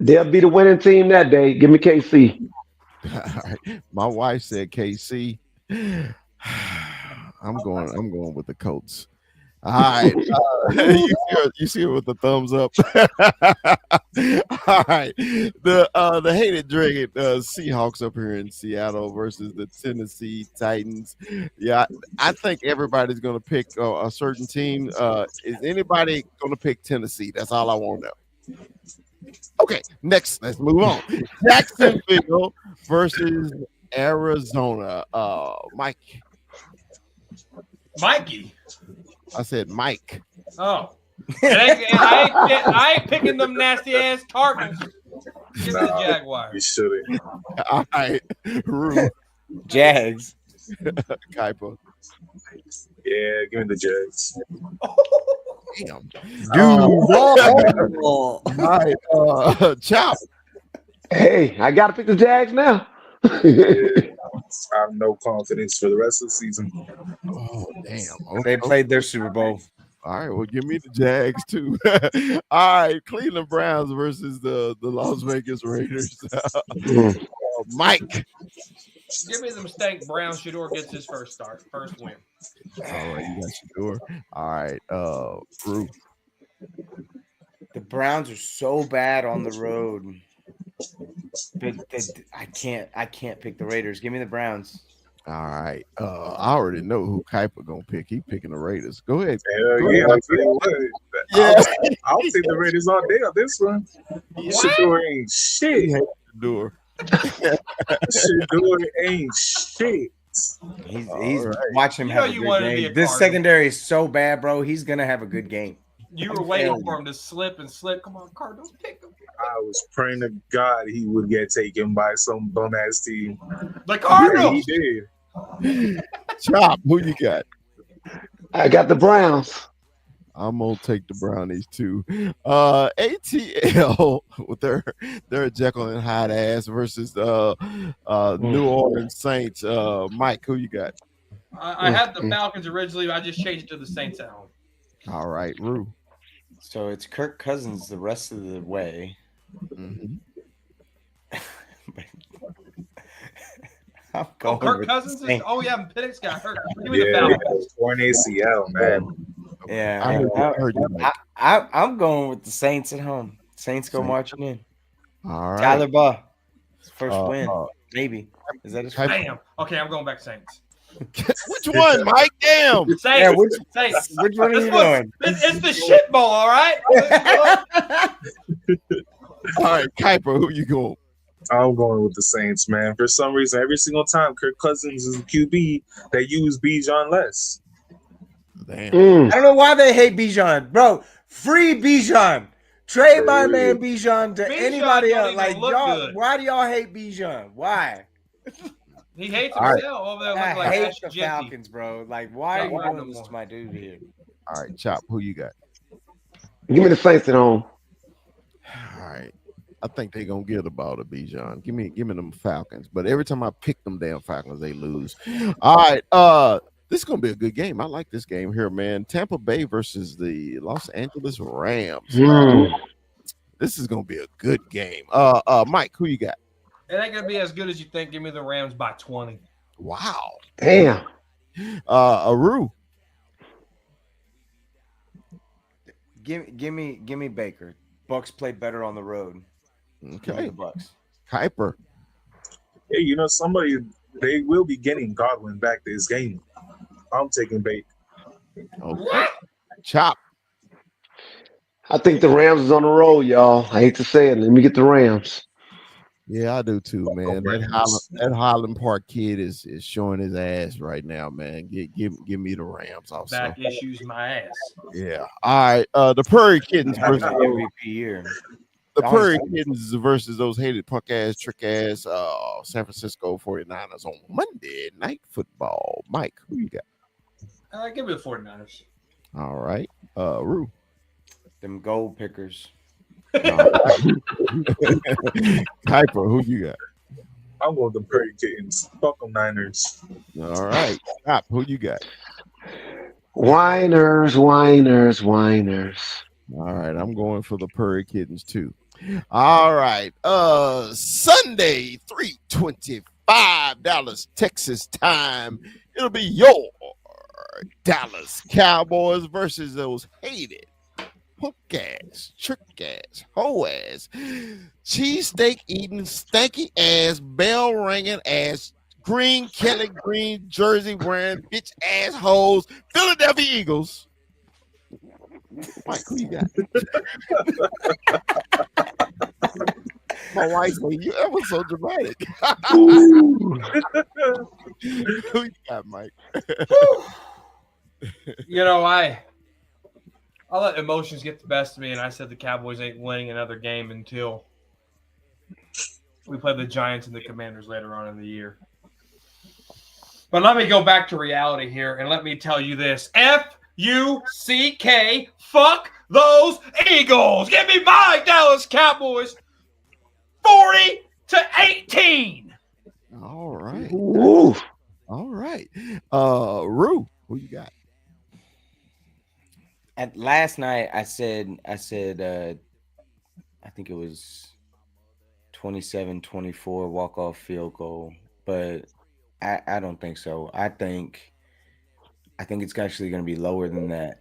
They'll be the winning team that day. Give me KC. All right. My wife said KC. I'm going with the Colts. All right. You see her with the thumbs up. All right. The hated dragon Seahawks up here in Seattle versus the Tennessee Titans. Yeah, I think everybody's going to pick a certain team. Is anybody going to pick Tennessee? That's all I want to know. Okay, next, let's move on. Jacksonville versus Arizona. Mikey. I said Mike. Oh. I ain't picking them nasty ass Cardinals. Give me the Jaguars. You shouldn't. All right, Rue. Jags. Kuiper. Yeah, give me the Jags. Damn. Dude. All right, Chop. Hey, I got to pick the Jags now. Yeah, I have no confidence for the rest of the season. Oh, damn. They played their Super Bowl. All right, well, give me the Jags too. All right, Cleveland Browns versus the Las Vegas Raiders. Mike. Give me them stank Browns. Shador gets his first win. All right, you got Shador. All right, Rue. The Browns are so bad on the road. But I can't pick the Raiders. Give me the Browns. All right. I already know who Kuiper gonna pick. He picking the Raiders. Go ahead. Yeah, I'll tell you what. I'll take the Raiders all day on this one. Shador ain't shit. Shador. Shador ain't shit. He's right. watch him have a good game. This secondary is so bad, bro. He's gonna have a good game. You were waiting for him to slip and slip. Come on, Cardinals, pick him. I was praying to God he would get taken by some bum ass team. The Cardinals. He did. Chop, who you got? I got the Browns. I'm gonna take the Brownies too. ATL with their Jekyll and Hyde ass versus New Orleans Saints. Mike, who you got? I had the Falcons originally. I just changed it to the Saints at home. All right, Rue. So it's Kirk Cousins the rest of the way. Mm-hmm. I'm going Kirk Cousins is. Oh yeah, Penix got hurt. Give me the Yeah, Falcons. torn ACL, man. Yeah, I'm going with the Saints at home. Saints go marching in. All right. Tyler Baugh, first win, maybe. Is that his first? Damn. Okay, I'm going back Saints. Which one, Mike? Damn. Saints. Yeah, Saints. Which one are you doing? It's the shit bowl, all right? All right, Kuiper, who you going? I'm going with the Saints, man. For some reason, every single time Kirk Cousins is a QB, they use Bijan less. Damn. I don't know why they hate Bijan, bro. Free Bijan. Trade my man Bijan to Bijan anybody don't else. even Like look y'all, good. why do y'all hate Bijan? Why? He hates All right. himself over there. I Looking like hate Ash the Jiffy. Falcons, bro. Like, why are you Why doing this no to my dude here? All right, Chop, who you got? Give me the Saints at home. All right. I think they're gonna get the ball to Bijan. Give me them Falcons. But every time I pick them damn Falcons, they lose. All right. This is gonna be a good game. I like this game here, man. Tampa Bay versus the Los Angeles Rams. This is gonna be a good game. Mike, who you got? It ain't gonna be as good as you think. Give me the Rams by 20. Wow. Damn. Aru. Give me Baker. Bucks play better on the road. Okay. The Bucks. Hey, Kuiper. they will be getting Godwin back this game. I'm taking Baker. Okay. Chop. I think the Rams is on the roll, y'all. I hate to say it. Let me get the Rams. Yeah, I do too, man. That Highland Park kid is showing his ass right now, man. Give me the Rams also. Back issues my ass. Yeah. All right. The Prairie Kittens Having versus an MVP year. the Prairie Honestly. Kittens versus those hated punk ass, trick ass San Francisco 49ers on Monday Night Football. Mike, who you got? Give me the 49ers. All right. Rue. Them gold pickers. Kuiper, who you got? I'm going with the Prairie Kittens. Fuck them Niners. All right. Cop, who you got? Whiners, whiners, whiners. All right. I'm going for the Prairie Kittens too. All right. Sunday, 3:25 Dallas, Texas time. It'll be your Dallas Cowboys versus those hated punk ass, trick ass, hoe ass, cheesesteak eating, stanky ass, bell ringing ass, green Kelly green jersey wearing bitch assholes, Philadelphia Eagles. Mike, who you got? My wife said, that was so dramatic. Who you got, Mike? You know, I'll let emotions get the best of me, and I said the Cowboys ain't winning another game until we play the Giants and the Commanders later on in the year. But let me go back to reality here, and let me tell you this. F-U-C-K, fuck those Eagles. Give me my Dallas Cowboys 40-18. All right. Ooh. All right. Rue, who you got? Last night I said I think it was 27-24 walk-off field goal, but I don't think so. I think it's actually going to be lower than that.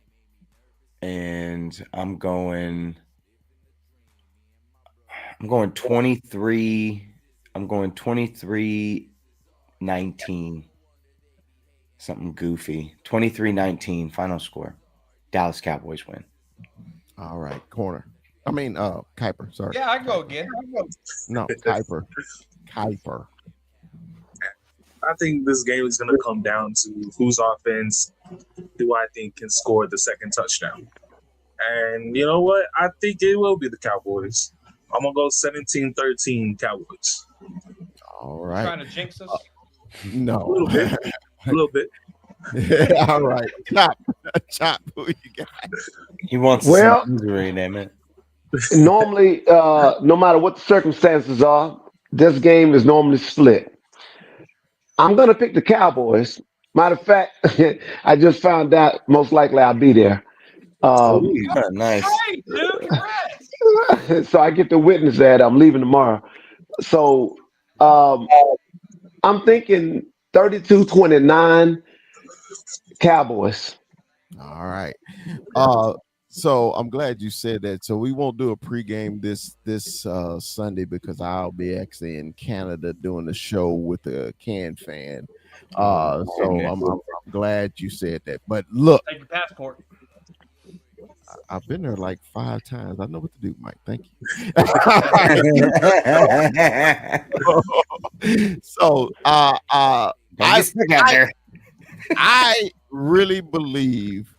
And I'm going 23. I'm going 23-19. Something goofy. 23-19 final score. Dallas Cowboys win. All right, corner. I mean, Kuiper. Sorry. Yeah, I go again. No, Kuiper. Kuiper. I think this game is going to come down to whose offense do I think can score the second touchdown. And you know what? I think it will be the Cowboys. I'm going to go 17-13 Cowboys. All right. Trying to jinx us? No. A little bit. A little bit. All right. Chop. Who you got? He wants Well- some misery, damn it. Normally, no matter what the circumstances are, this game is normally split. I'm going to pick the Cowboys. Matter of fact, I just found out most likely I'll be there. Nice. Hey, dude, congrats. So I get to witness that. I'm leaving tomorrow. So I'm thinking 32-29 Cowboys. All right. So I'm glad you said that. So we won't do a pregame this Sunday because I'll be actually in Canada doing the show with the Can fan. So I'm glad you said that. But look, Take your passport. I've been there like 5 times. I know what to do, Mike. Thank you. So I really believe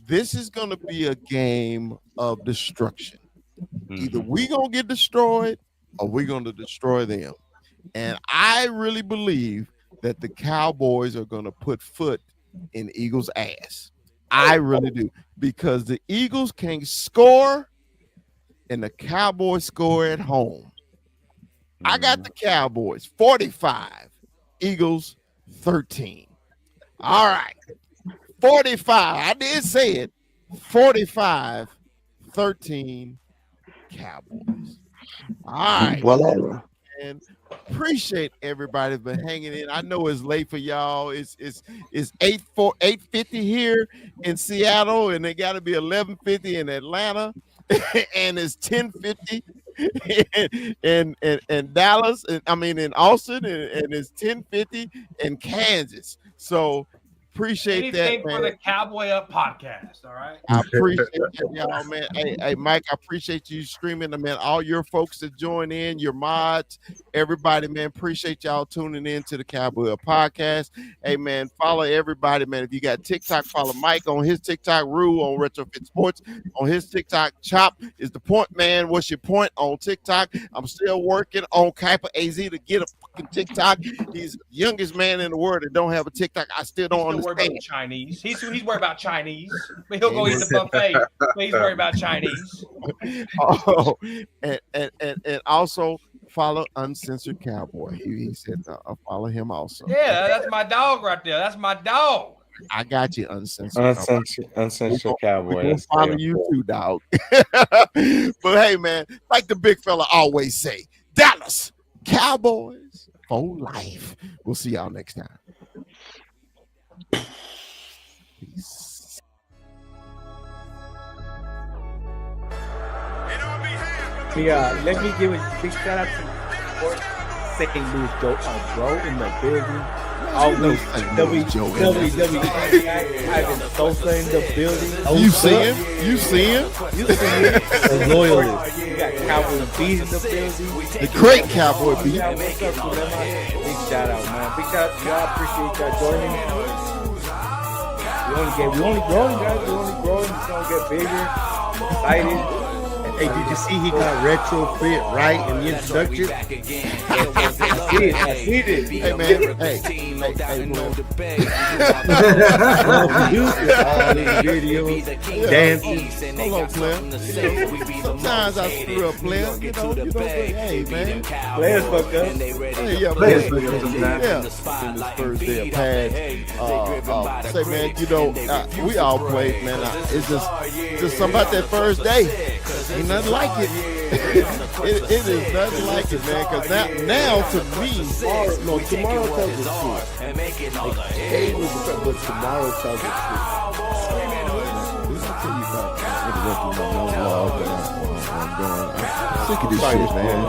this is going to be a game of destruction. Either we going to get destroyed or we're going to destroy them. And I really believe that the Cowboys are going to put foot in Eagles' ass. I really do. Because the Eagles can't score and the Cowboys score at home. I got the Cowboys 45, Eagles 13. All right. 45. I did say it. 45-13 Cowboys. All right. Well, And appreciate everybody been hanging in. I know it's late for y'all. It's 8:50 here in Seattle, and it got to be 11:50 in Atlanta, and it's 10:50 in Dallas, and I mean in Austin, and it's 10:50 in Kansas. So Appreciate that, Anything for man. the Cowboy Up podcast. All right. I appreciate that, y'all, man. Hey, Mike, I appreciate you streaming, man. All your folks that join in, your mods, everybody, man. Appreciate y'all tuning in to the Cowboy Up podcast. Hey, man, follow everybody, man. If you got TikTok, follow Mike on his TikTok, Rue on Retrofit Sports on his TikTok. Chop is the point, man. What's your point on TikTok? I'm still working on Kuiper AZ to get a fucking TikTok. He's the youngest man in the world that don't have a TikTok. I still don't Worry understand. about Chinese. He's worried about Chinese. But he'll go eat the buffet. But he's worried about Chinese. Oh, and also follow Uncensored Cowboy. He said follow him also. Yeah, that's my dog right there. That's my dog. I got you, Uncensored. Uncensored We're Cowboy. gonna That's follow fair. you too, dog. But hey, man, like the big fella always say, Dallas Cowboys for life. We'll see y'all next time. Peace. Let me give a big shout out to Sports St. Louis Joe, bro, in the building. Always WWE. Ivan Sosa in the building. You see him? You see him? The loyalist. You got Cowboy Beat in the building. The great Cowboy beat. Yeah, what's up, man? Big shout out, man. Big shout out to y'all. Appreciate y'all joining. We only growing, guys. We only growing. It's gonna get bigger. I'm excited. Hey, did you see he got retrofit right in the introduction? I see it. Hey, man. Hey, man. Dancing. Hold on, player. Sometimes I screw up, player. You know, hey, man. Players fuck up. Hey, yeah, players fuck up sometimes. Yeah. In this first day of pads. Say, man, you know, we all played, man. It's just something about that first day. Ain't nothing like it. It is nothing like it, man. Because now to me, Tomorrow tells the truth. Today was the but tomorrow tells the truth. I'm sick of this shit, man.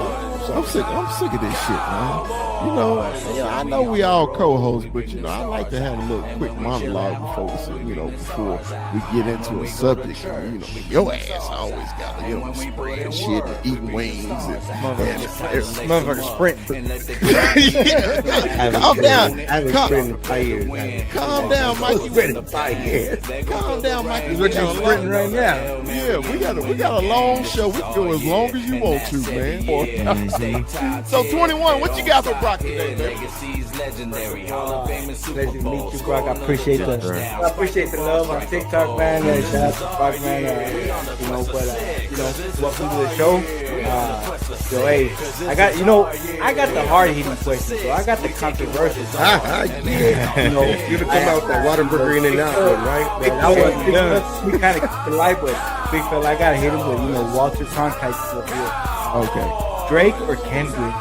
I'm sick of this shit, man. You know, I know we all co-hosts, but you know, I like to have a little quick monologue before we get into a subject. You know, your ass always got to, spread shit and eating wings and Motherfucker sprinting. Calm down. I haven't sprinted in 5 years. Calm down, Mike. Sprinting in 5 years. Calm down, Mike. What you sprinting right now? Yeah, we got a long show. We can go as long as you want to, man. So 21, what you got for Brock today, man? Pleasure to meet you, Brock. I appreciate the love on TikTok, man. Shout out to Brock, man. Welcome to the show. So hey, I got the hard hitting questions. So I got the controversial. Yeah. You to come out with that Waterburger in and out, right? I was we kind of keep it light, but big fella, I gotta hit him with Walter Cronkite stuff here. Okay. Drake or Kendrick?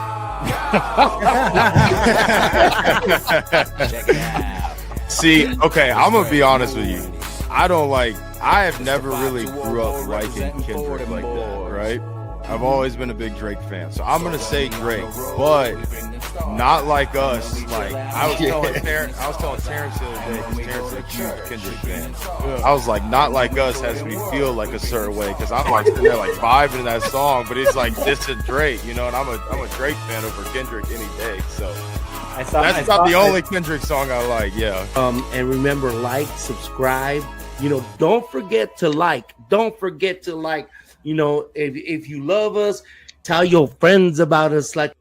See, okay, I'm gonna be honest with you. I have never really grew up liking Kendrick like that, right? I've always been a big Drake fan, so I'm gonna say Drake, but not like us. Like I was telling Terrence the other day, because Terrence is a huge Kendrick fan. I was like, not like us has me feel like a certain way, because I'm like sitting there like vibing to that song, but it's like this is Drake, and I'm a Drake fan over Kendrick any day. So that's not the only Kendrick song I like. Yeah. And remember, like, subscribe. Don't forget to like. Don't forget to like. If you love us, tell your friends about us. Like.